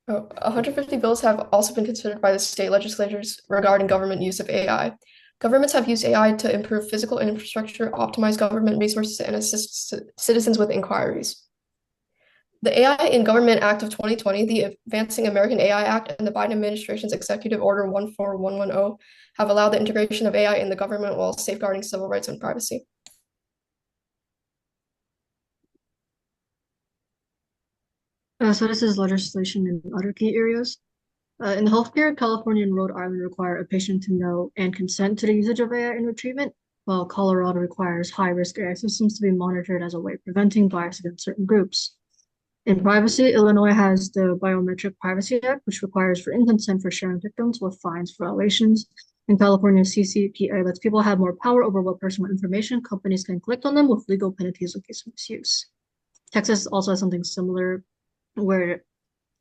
150 bills have also been considered by the state legislatures regarding government use of AI. Governments have used AI to improve physical infrastructure, optimize government resources, and assist citizens with inquiries. The AI in Government Act of 2020, the Advancing American AI Act, and the Biden administration's Executive Order 14110 have allowed the integration of AI in the government while safeguarding civil rights and privacy. So this is legislation in other key areas. In healthcare, California and Rhode Island require a patient to know and consent to the usage of AI in their treatment, while Colorado requires high-risk AI systems to be monitored as a way of preventing bias against certain groups. In privacy, Illinois has the Biometric Privacy Act, which requires written consent for sharing victims with fines for violations. In California, CCPA lets people have more power over what personal information companies can collect on them with legal penalties in case of misuse. Texas also has something similar where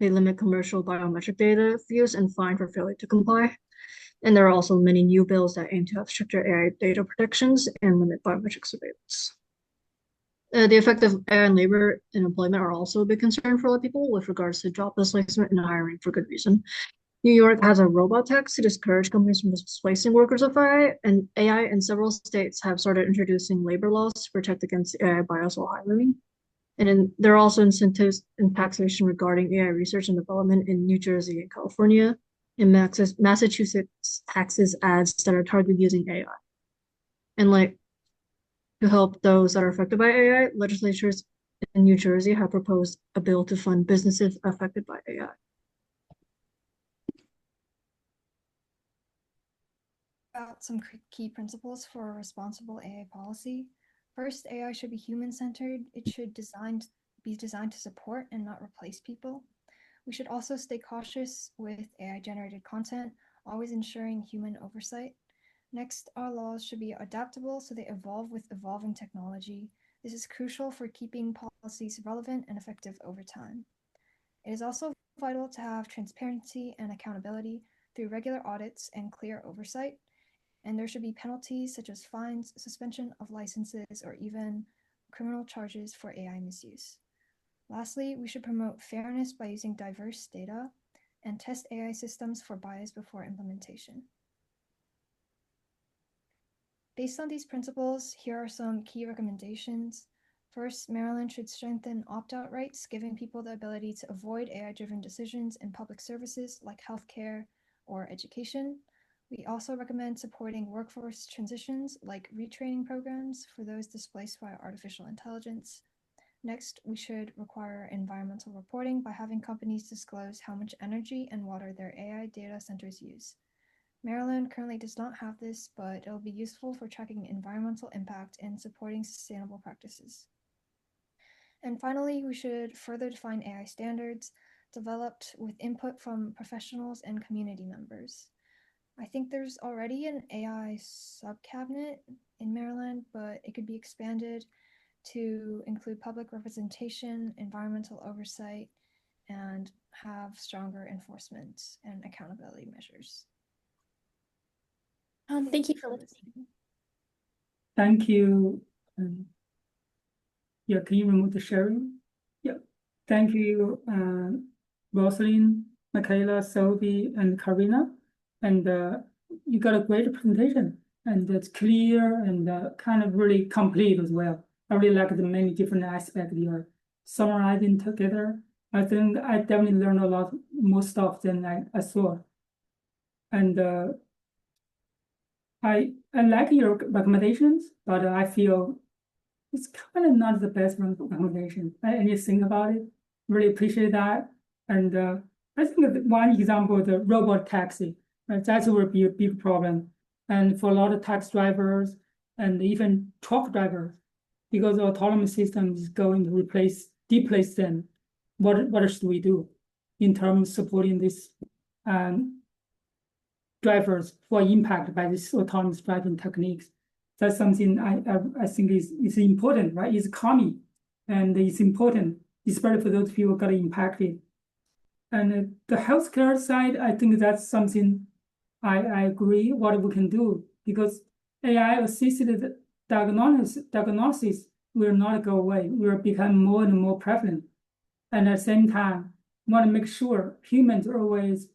they limit commercial biometric data use and fine for failure to comply. And there are also many new bills that aim to have stricter AI data protections and limit biometric surveillance. The effect of AI on labor and employment are also a big concern for a lot of people with regards to job displacement and hiring for good reason. New York has a robot tax to discourage companies from displacing workers with AI, and several states have started introducing labor laws to protect against AI bias while hiring. And there are also incentives and taxation regarding AI research and development in New Jersey and California. In Massachusetts, taxes ads that are targeted using AI. And to help those that are affected by AI, legislatures in New Jersey have proposed a bill to fund businesses affected by AI. About some key principles for a responsible AI policy. First, AI should be human-centered. It should be designed to support and not replace people. We should also stay cautious with AI-generated content, always ensuring human oversight. Next, our laws should be adaptable so they evolve with evolving technology. This is crucial for keeping policies relevant and effective over time. It is also vital to have transparency and accountability through regular audits and clear oversight. And there should be penalties such as fines, suspension of licenses, or even criminal charges for AI misuse. Lastly, we should promote fairness by using diverse data and test AI systems for bias before implementation. Based on these principles, here are some key recommendations. First, Maryland should strengthen opt-out rights, giving people the ability to avoid AI-driven decisions in public services like healthcare or education. We also recommend supporting workforce transitions like retraining programs for those displaced by artificial intelligence. Next, we should require environmental reporting by having companies disclose how much energy and water their AI data centers use. Maryland currently does not have this, but it will be useful for tracking environmental impact and supporting sustainable practices. And finally, we should further define AI standards developed with input from professionals and community members. I think there's already an AI sub-cabinet in Maryland, but it could be expanded to include public representation, environmental oversight, and have stronger enforcement and accountability measures. Thank you for listening. Thank you. Yeah, can you remove the sharing? Yeah. Thank you, Rosalind, Michaela, Sophie, and Karina. And you got a great presentation, and it's clear and kind of really complete as well. I really like the many different aspects you're summarizing together. I think I definitely learned a lot more stuff than I thought. And I like your recommendations, but I feel it's kind of not the best recommendation. I need to think about it. Really appreciate that. And I think that one example, the robot taxi, right, that will be a big problem. And for a lot of taxi drivers, and even truck drivers, because the autonomous system is going to displace them. What should we do in terms of supporting these drivers who are impacted by these autonomous driving techniques? That's something I think is important, right? It's coming, and it's important, especially for those people who got impacted. And the healthcare side, I think that's something I agree what we can do, because AI assisted diagnosis will not go away, will become more and more prevalent. And at the same time, want to make sure humans always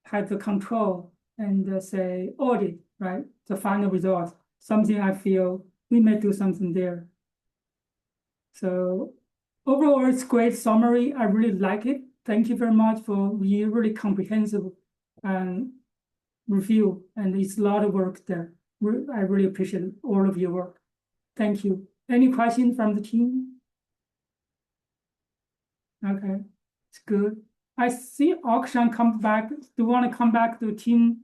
have the control and say audit, right? The final result, something I feel we may do something there. So overall, it's great summary. I really like it. Thank you very much for really comprehensive review, and it's a lot of work there. I really appreciate all of your work. Thank you. Any questions from the team? Okay, it's good. I see Akshan come back. Do you want to come back to team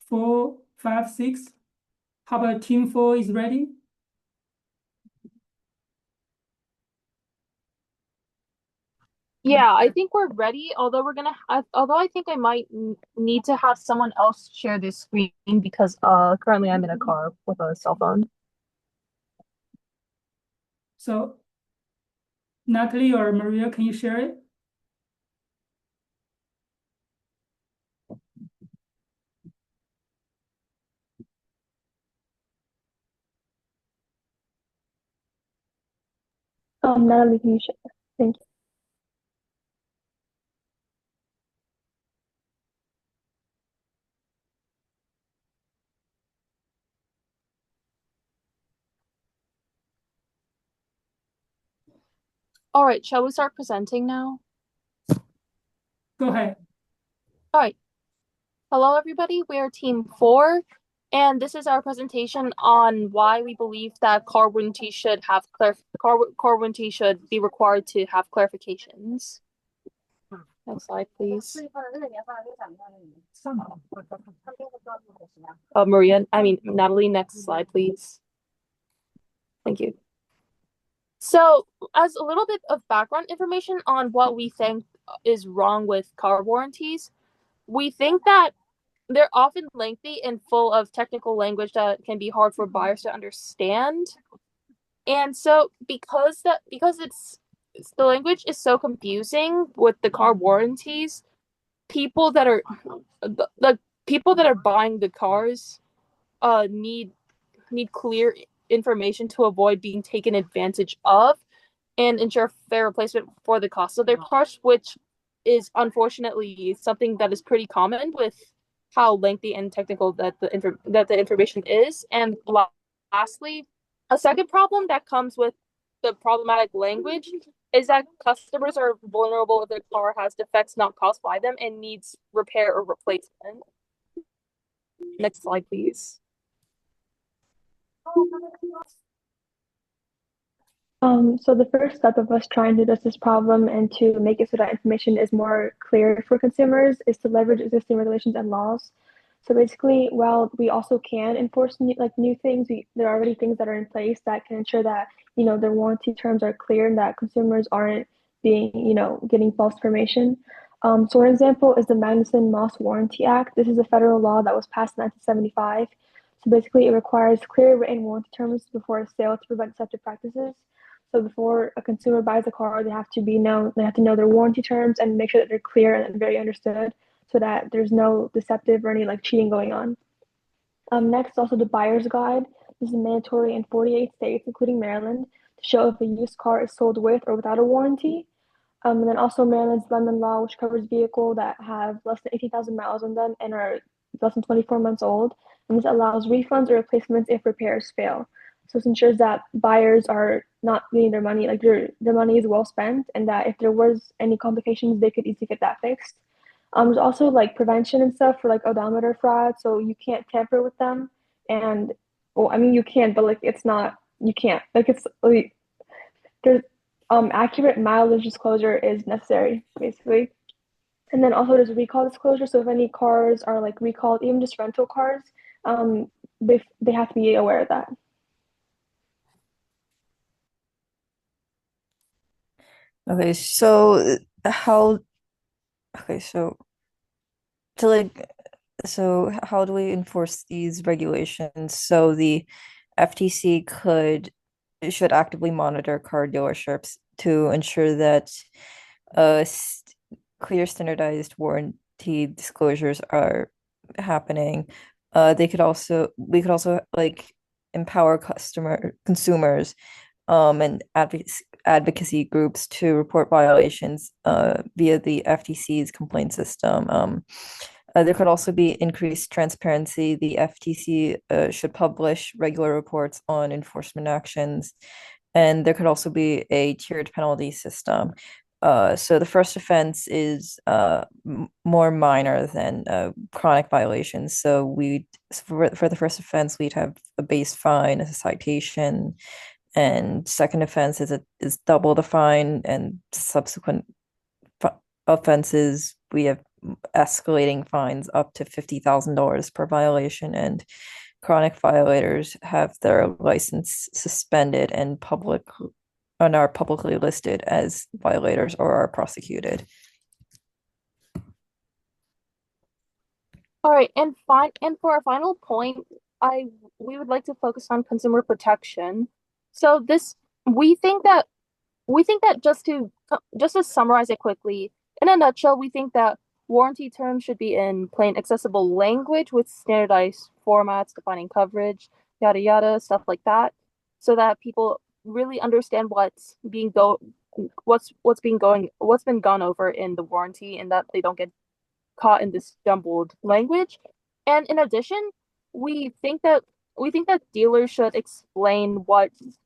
4, 5, 6? How about team 4 is ready? Yeah, I think we're ready. Although although I think I might need to have someone else share this screen because currently I'm in a car with a cell phone. So Natalie or Maria, can you share it? Natalie, can you share? Thank you. All right, shall we start presenting now? Go ahead. All right. Hello, everybody. We are Team 4, and this is our presentation on why we believe that car warranty should be required to have clarifications. Next slide, please. Natalie, next slide, please. Thank you. So, as a little bit of background information on what we think is wrong with car warranties, we think that they're often lengthy and full of technical language that can be hard for buyers to understand. And so because the language is so confusing with the car warranties, people that are the people that are buying the cars need clear information to avoid being taken advantage of and ensure fair replacement for the cost of their cars, which is unfortunately something that is pretty common with how lengthy and technical that the information is. And lastly, a second problem that comes with the problematic language is that customers are vulnerable if their car has defects not caused by them and needs repair or replacement. Next slide, please. So the first step of us trying to address this problem and to make it so that information is more clear for consumers is to leverage existing regulations and laws. So basically, while we also can enforce new things, there are already things that are in place that can ensure that their warranty terms are clear and that consumers aren't being getting false information. So one example is the Magnuson-Moss Warranty Act. This is a federal law that was passed in 1975. So basically, it requires clear written warranty terms before a sale to prevent deceptive practices. So before a consumer buys a car, they have to know their warranty terms and make sure that they're clear and very understood so that there's no deceptive or any cheating going on. Next, also the buyer's guide. This is mandatory in 48 states, including Maryland, to show if a used car is sold with or without a warranty. And then also Maryland's Lemon Law, which covers vehicles that have less than 18,000 miles on them and are less than 24 months old. And this allows refunds or replacements if repairs fail. So this ensures that buyers are not getting their money, their money is well spent, and that if there was any complications, they could easily get that fixed. There's also prevention and stuff for odometer fraud, so you can't tamper with them. And well, I mean you can, but it's not you can't. There's accurate mileage disclosure is necessary, basically. And then also there's recall disclosure. So if any cars are recalled, even just rental cars, they have to be aware of that. Okay, so how okay, so to like so how do we enforce these regulations? So the FTC should actively monitor car dealerships to ensure that uh st clear standardized warranty disclosures are happening. We could also like empower consumers and advocacy groups to report violations via the FTC's complaint system. There could also be increased transparency. The FTC should publish regular reports on enforcement actions, and there could also be a tiered penalty system. So the first offense is more minor than chronic violations. For the first offense, we'd have a base fine, a citation, and second offense is double the fine, and subsequent offenses we have escalating fines up to $50,000 per violation, and chronic violators have their license suspended and are publicly listed as violators or are prosecuted. All right, and for our final point, I we would like to focus on consumer protection. So this we think that just to summarize it quickly, in a nutshell, we think that warranty terms should be in plain accessible language with standardized formats defining coverage, yada yada, stuff like that, so that people really understand what's been gone over in the warranty and that they don't get caught in this jumbled language. And in addition, we think that we think that dealers should explain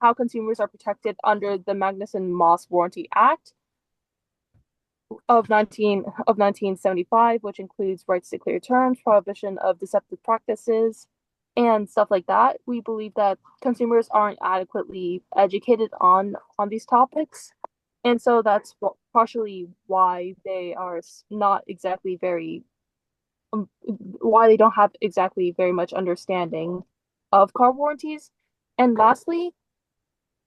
how consumers are protected under the Magnuson-Moss Warranty Act of 1975, which includes rights to clear terms, prohibition of deceptive practices, and stuff like that. We believe that consumers aren't adequately educated on these topics, and so that's partially why they are not exactly very why they don't have exactly very much understanding of car warranties. And lastly,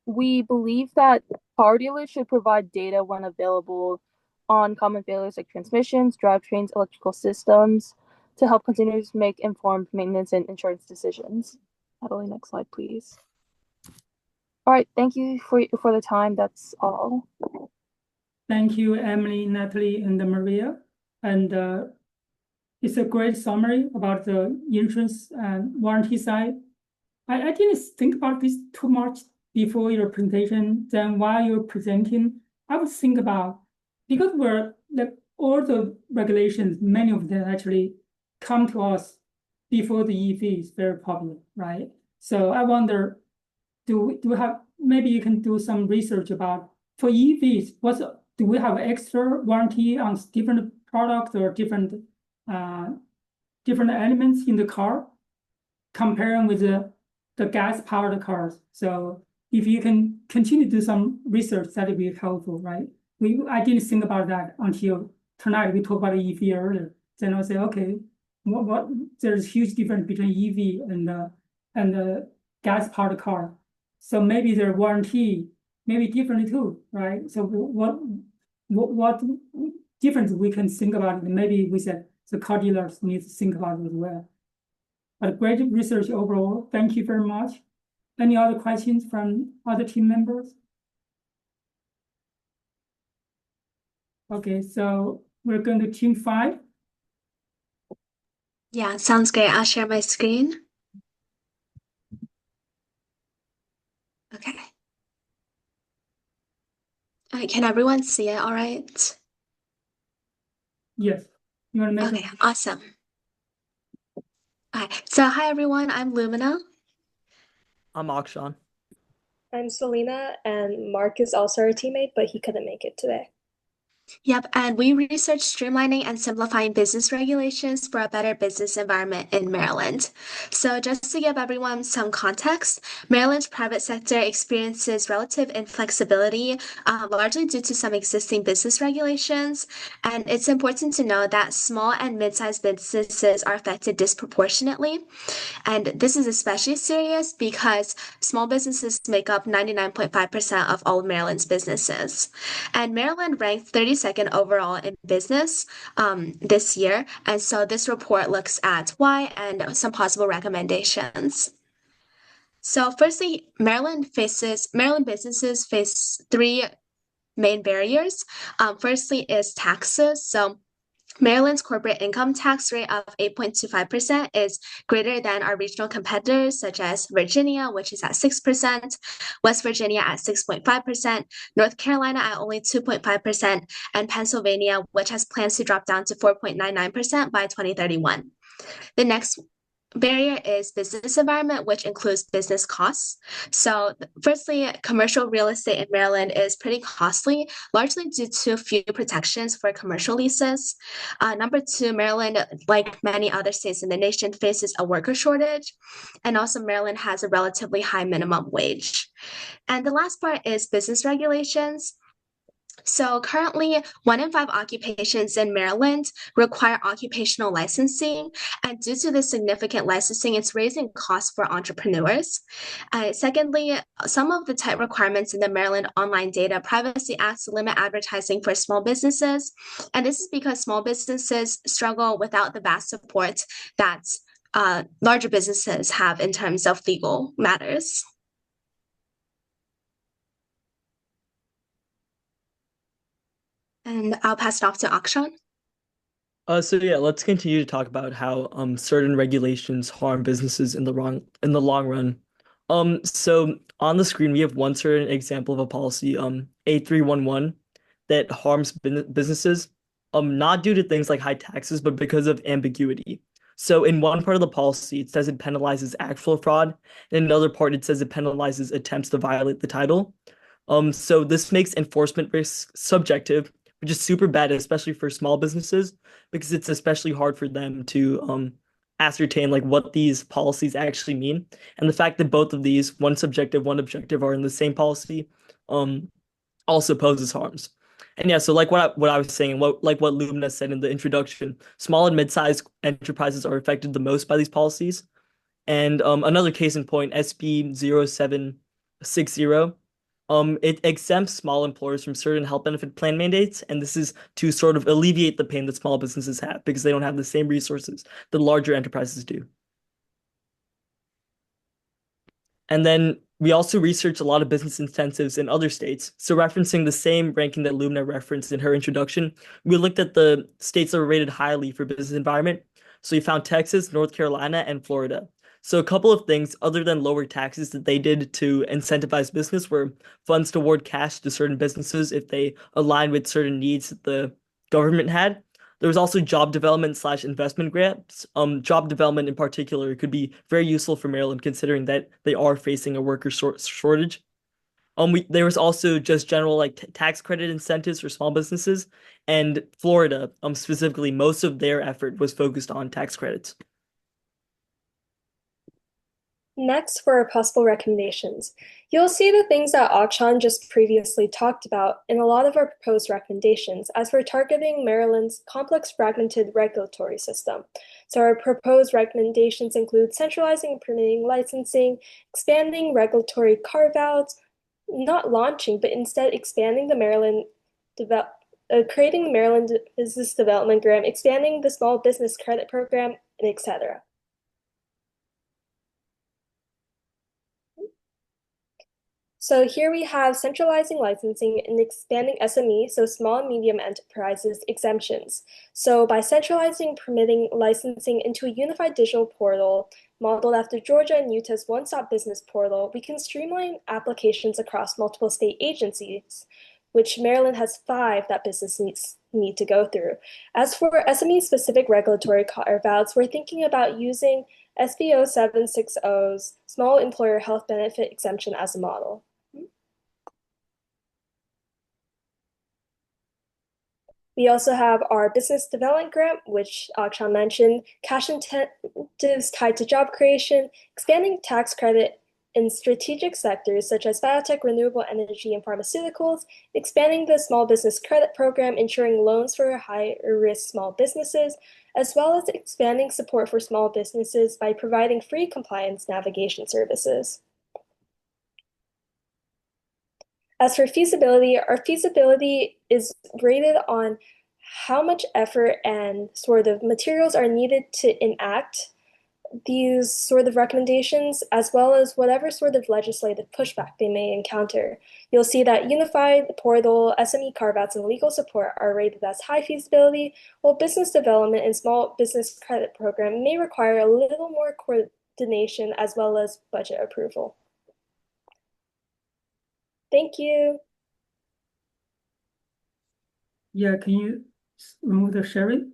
we believe that car dealers should provide data when available on common failures like transmissions, drivetrains, electrical systems to help consumers make informed maintenance and insurance decisions. Natalie, next slide, please. All right, thank you for the time. That's all. Thank you, Emily, Natalie, and Maria. And it's a great summary about the insurance and warranty side. I didn't think about this too much before your presentation. Then while you're presenting, I would think about, because we're like all the regulations, many of them actually come to us before the EV is very popular, right? So I wonder, do we have, maybe you can do some research about for EVs, do we have extra warranty on different products or different elements in the car comparing with the gas powered cars? So if you can continue to do some research, that would be helpful, right? I didn't think about that until tonight. We talked about EV earlier. Then I'll say, okay, what there's huge difference between EV and the gas powered car. So maybe their warranty may be different too, right? So what difference we can think about it? Maybe we said the car dealers need to think about it as well. But great research overall. Thank you very much. Any other questions from other team members? Okay, so we're going to team 5. Yeah, sounds great. I'll share my screen. Okay. All right, can everyone see it all right? Yes. You want to make Okay, awesome. All right, so hi everyone, I'm Lumina. I'm Akshan. I'm Selena, and Mark is also our teammate, but he couldn't make it today. Yep, and we researched streamlining and simplifying business regulations for a better business environment in Maryland. So, just to give everyone some context, Maryland's private sector experiences relative inflexibility, largely due to some existing business regulations. And it's important to know that small and mid-sized businesses are affected disproportionately. And this is especially serious because small businesses make up 99.5% of all Maryland's businesses. And Maryland ranked 32nd overall in business this year. And so this report looks at why and some possible recommendations. So firstly, Maryland businesses face three main barriers. Firstly is taxes. So Maryland's corporate income tax rate of 8.25% is greater than our regional competitors, such as Virginia, which is at 6%, West Virginia at 6.5%, North Carolina at only 2.5%, and Pennsylvania, which has plans to drop down to 4.99% by 2031. The next barrier is business environment, which includes business costs. So, firstly, commercial real estate in Maryland is pretty costly, largely due to few protections for commercial leases. Number two, Maryland, like many other states in the nation, faces a worker shortage. And also, Maryland has a relatively high minimum wage. And the last part is business regulations. So currently, 1 in 5 occupations in Maryland require occupational licensing, and due to this significant licensing, it's raising costs for entrepreneurs. Secondly, some of the tight requirements in the Maryland Online Data Privacy Act limit advertising for small businesses, and this is because small businesses struggle without the vast support that larger businesses have in terms of legal matters. And I'll pass it off to Akshan. So yeah, let's continue to talk about how certain regulations harm businesses in the long run. So on the screen we have one certain example of a policy, A311, that harms businesses, not due to things like high taxes, but because of ambiguity. So in one part of the policy, it says it penalizes actual fraud, and in another part it says it penalizes attempts to violate the title. So this makes enforcement risk subjective, which is super bad, especially for small businesses, because it's especially hard for them to ascertain like what these policies actually mean. And the fact that both of these, one subjective, one objective, are in the same policy, also poses harms. And yeah, so like what I was saying, what Lumina said in the introduction, small and mid-sized enterprises are affected the most by these policies. And another case in point, SB 0760, it exempts small employers from certain health benefit plan mandates, and this is to sort of alleviate the pain that small businesses have because they don't have the same resources that larger enterprises do. And then we also researched a lot of business incentives in other states. So referencing the same ranking that Lumina referenced in her introduction, we looked at the states that were rated highly for business environment. So we found Texas, North Carolina, and Florida. So a couple of things other than lower taxes that they did to incentivize business were funds to award cash to certain businesses if they align with certain needs that the government had. There was also job development slash investment grants. Job development in particular could be very useful for Maryland, considering that they are facing a worker shortage. There was also just general like tax credit incentives for small businesses, and Florida, specifically, most of their effort was focused on tax credits. Next, for our possible recommendations. You'll see the things that Akshan just previously talked about in a lot of our proposed recommendations as we're targeting Maryland's complex fragmented regulatory system. So our proposed recommendations include centralizing and permitting licensing, expanding regulatory carve-outs, not launching, but instead expanding the creating the Maryland Business Development Grant, expanding the Small Business Credit Program, and etc. So here we have centralizing licensing and expanding SME, so small and medium enterprises exemptions. So by centralizing permitting licensing into a unified digital portal modeled after Georgia and Utah's one-stop business portal, we can streamline applications across multiple state agencies, which Maryland has 5 that businesses need to go through. As for SME-specific regulatory carve-outs, we're thinking about using SB 0760's Small Employer Health Benefit Exemption as a model. We also have our business development grant, which Akshan mentioned, cash incentives tied to job creation, expanding tax credit in strategic sectors such as biotech, renewable energy, and pharmaceuticals, expanding the small business credit program, ensuring loans for higher risk small businesses, as well as expanding support for small businesses by providing free compliance navigation services. As for feasibility, our feasibility is rated on how much effort and sort of materials are needed to enact these sort of recommendations, as well as whatever sort of legislative pushback they may encounter. You'll see that unified portal, SME carve-outs, and legal support are rated as high feasibility, while business development and small business credit program may require a little more coordination as well as budget approval. Thank you. Yeah, can you remove the sharing?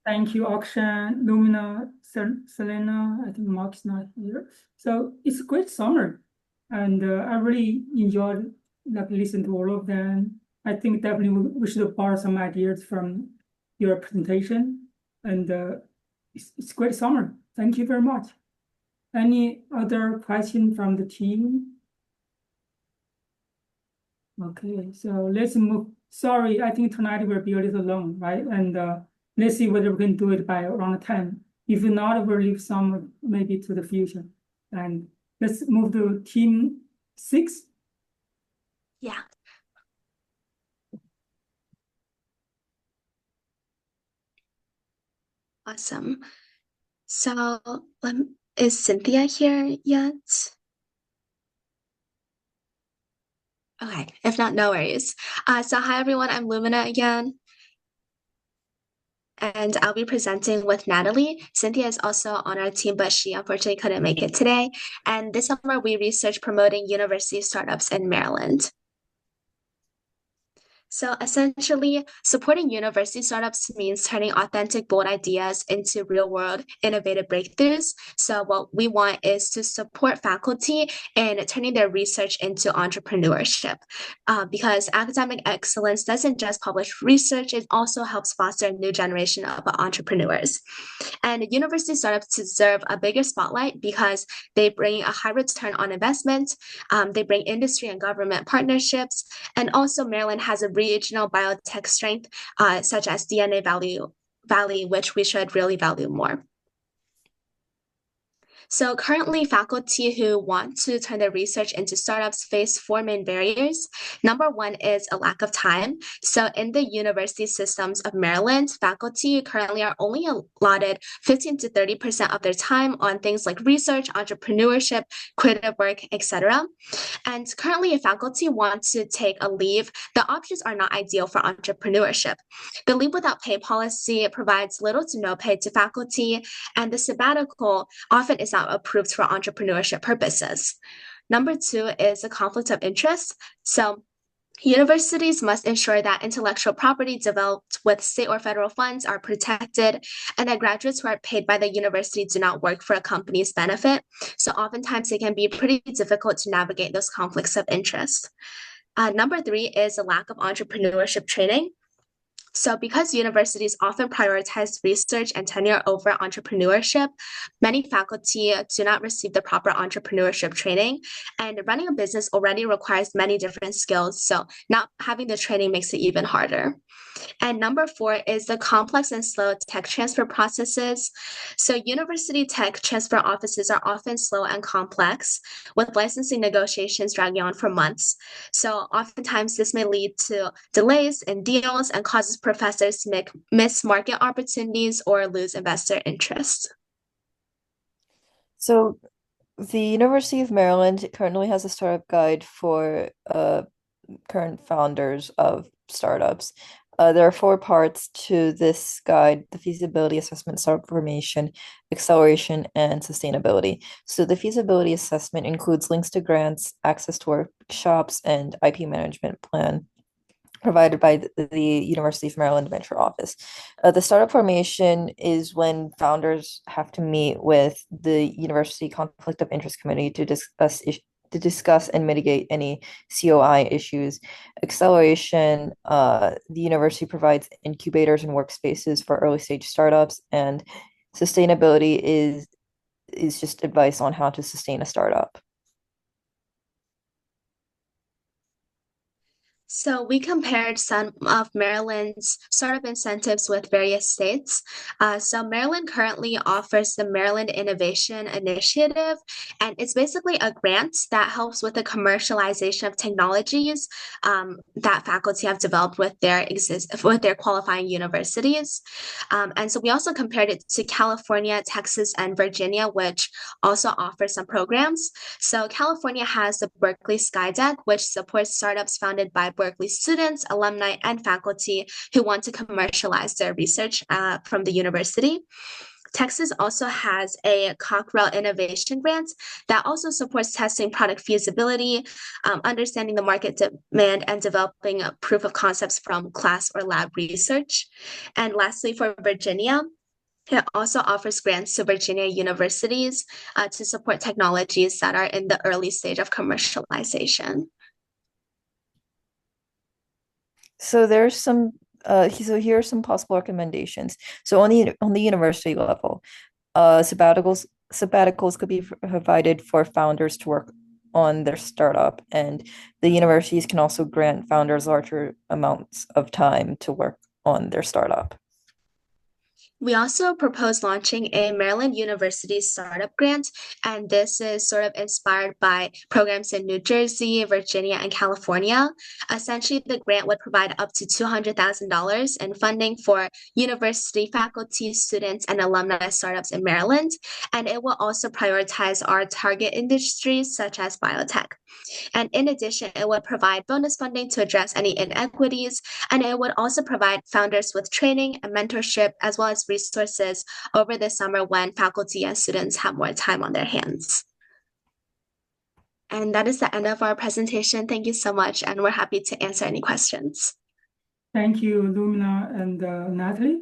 Thank you, Akshan, Lumina, Selena. I think Mark's not here. So it's a great summer, and I really enjoyed listening to all of them. I think definitely we should borrow some ideas from your presentation, and it's great summer. Thank you very much. Any other question from the team? Okay, so let's move. Sorry, I think tonight we'll be a little long, right? And let's see whether we can do it by around 10. If not, we'll leave some maybe to the future. And let's move to team 6. Yeah. Awesome. So is Cynthia here yet? Okay, if not, no worries. So hi everyone, I'm Lumina again. And I'll be presenting with Natalie. Cynthia is also on our team, but she unfortunately couldn't make it today. And this summer, we research promoting university startups in Maryland. So essentially, supporting university startups means turning authentic, bold ideas into real-world innovative breakthroughs. So what we want is to support faculty in turning their research into entrepreneurship, because academic excellence doesn't just publish research, it also helps foster a new generation of entrepreneurs. And university startups deserve a bigger spotlight because they bring a high return on investment, they bring industry and government partnerships, and also Maryland has a regional biotech strength, such as DNA Valley, which we should really value more. So currently, faculty who want to turn their research into startups face 4 main barriers. Number one is a lack of time. So in the university systems of Maryland, faculty currently are only allotted 15 to 30% of their time on things like research, entrepreneurship, creative work, etc. And currently, if faculty want to take a leave, the options are not ideal for entrepreneurship. The leave without pay policy provides little to no pay to faculty, and the sabbatical often is not approved for entrepreneurship purposes. Number 2 is a conflict of interest. So universities must ensure that intellectual property developed with state or federal funds are protected, and that graduates who are paid by the university do not work for a company's benefit. So oftentimes it can be pretty difficult to navigate those conflicts of interest. Number 3 is a lack of entrepreneurship training. So because universities often prioritize research and tenure over entrepreneurship, many faculty do not receive the proper entrepreneurship training. And running a business already requires many different skills, so not having the training makes it even harder. And number 4 is the complex and slow tech transfer processes. So university tech transfer offices are often slow and complex, with licensing negotiations dragging on for months. So oftentimes this may lead to delays in deals and causes professors to miss market opportunities or lose investor interest. So the University of Maryland currently has a startup guide for current founders of startups. There are 4 parts to this guide: the feasibility assessment, startup formation, acceleration, and sustainability. So the feasibility assessment includes links to grants, access to workshops, and IP management plan provided by the University of Maryland Venture Office. The startup formation is when founders have to meet with the University Conflict of Interest Committee to discuss to discuss and mitigate any COI issues. Acceleration, the university provides incubators and workspaces for early stage startups, and sustainability is just advice on how to sustain a startup. So we compared some of Maryland's startup incentives with various states. So Maryland currently offers the Maryland Innovation Initiative, and it's basically a grant that helps with the commercialization of technologies that faculty have developed with their qualifying universities. And so we also compared it to California, Texas, and Virginia, which also offer some programs. So California has the Berkeley Skydeck, which supports startups founded by Berkeley students, alumni, and faculty who want to commercialize their research from the university. Texas also has a Cockrell Innovation Grant that also supports testing product feasibility, understanding the market demand, and developing a proof of concepts from class or lab research. And lastly, for Virginia, it also offers grants to Virginia universities to support technologies that are in the early stage of commercialization. So there's some so here are some possible recommendations. So on the university level, sabbaticals could be provided for founders to work on their startup, and the universities can also grant founders larger amounts of time to work on their startup. We also propose launching a Maryland University Startup Grant, and this is sort of inspired by programs in New Jersey, Virginia, and California. Essentially, the grant would provide up to $200,000 in funding for university faculty, students, and alumni startups in Maryland, and it will also prioritize our target industries such as biotech. And in addition, it would provide bonus funding to address any inequities, and it would also provide founders with training and mentorship, as well as resources over the summer when faculty and students have more time on their hands. And that is the end of our presentation. Thank you so much, and we're happy to answer any questions. Thank you, Lumina and Natalie.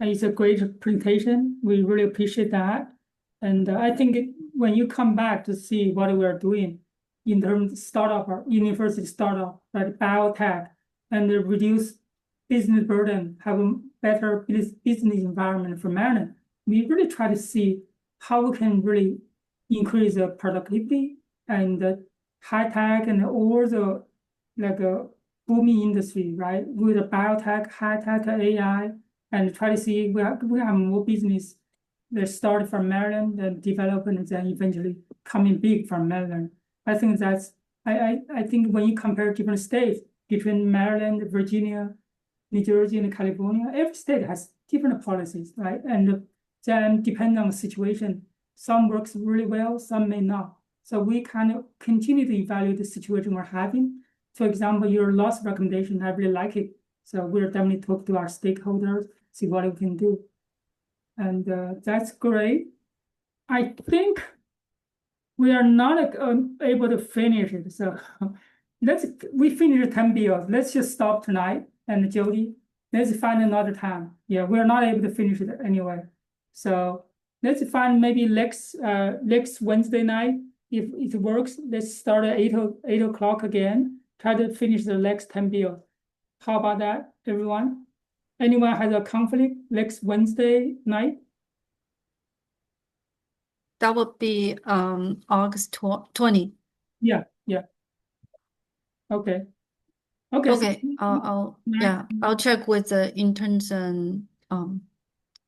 It's a great presentation. We really appreciate that. And I think when you come back to see what we are doing in terms of startup or university startup, like biotech, and reduce business burden, have a better business environment for Maryland, we really try to see how we can really increase the productivity and the high tech and all the like booming industry, right? With the biotech, high tech, AI, and try to see we have more business that start from Maryland and develop and then eventually coming big from Maryland. I think that's I think when you compare different states between Maryland, Virginia, New Jersey, and California, every state has different policies, right? And then depending on the situation, some works really well, some may not. So we kind of continue to evaluate the situation we're having. For example, your last recommendation, I really like it. So we'll definitely talk to our stakeholders, see what we can do. And that's great. I think we are not able to finish it. So we finish 10 bills. Let's just stop tonight. And Jody, let's find another time. Yeah, we're not able to finish it anyway. So let's find maybe next Wednesday night. If it works, let's start at 8 o'clock again. Try to finish the next 10 bills. How about that, everyone? Anyone has a conflict next Wednesday night? That would be August 20. Yeah. Okay. Okay. I'll check with the interns and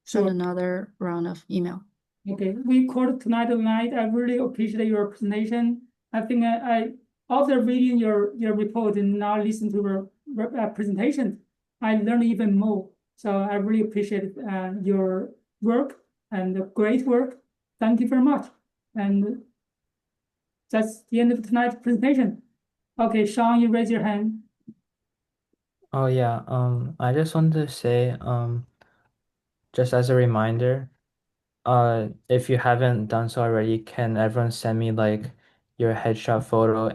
send another round of email. Okay, we called tonight night. I really appreciate your presentation. I think I after reading your report and now listen to your presentation, I learned even more. So I really appreciate your work and great work. Thank you very much. And that's the end of tonight's presentation. Okay, Sean, you raise your hand. Oh yeah, I just wanted to say, just as a reminder, if you haven't done so already, can everyone send me like your headshot photo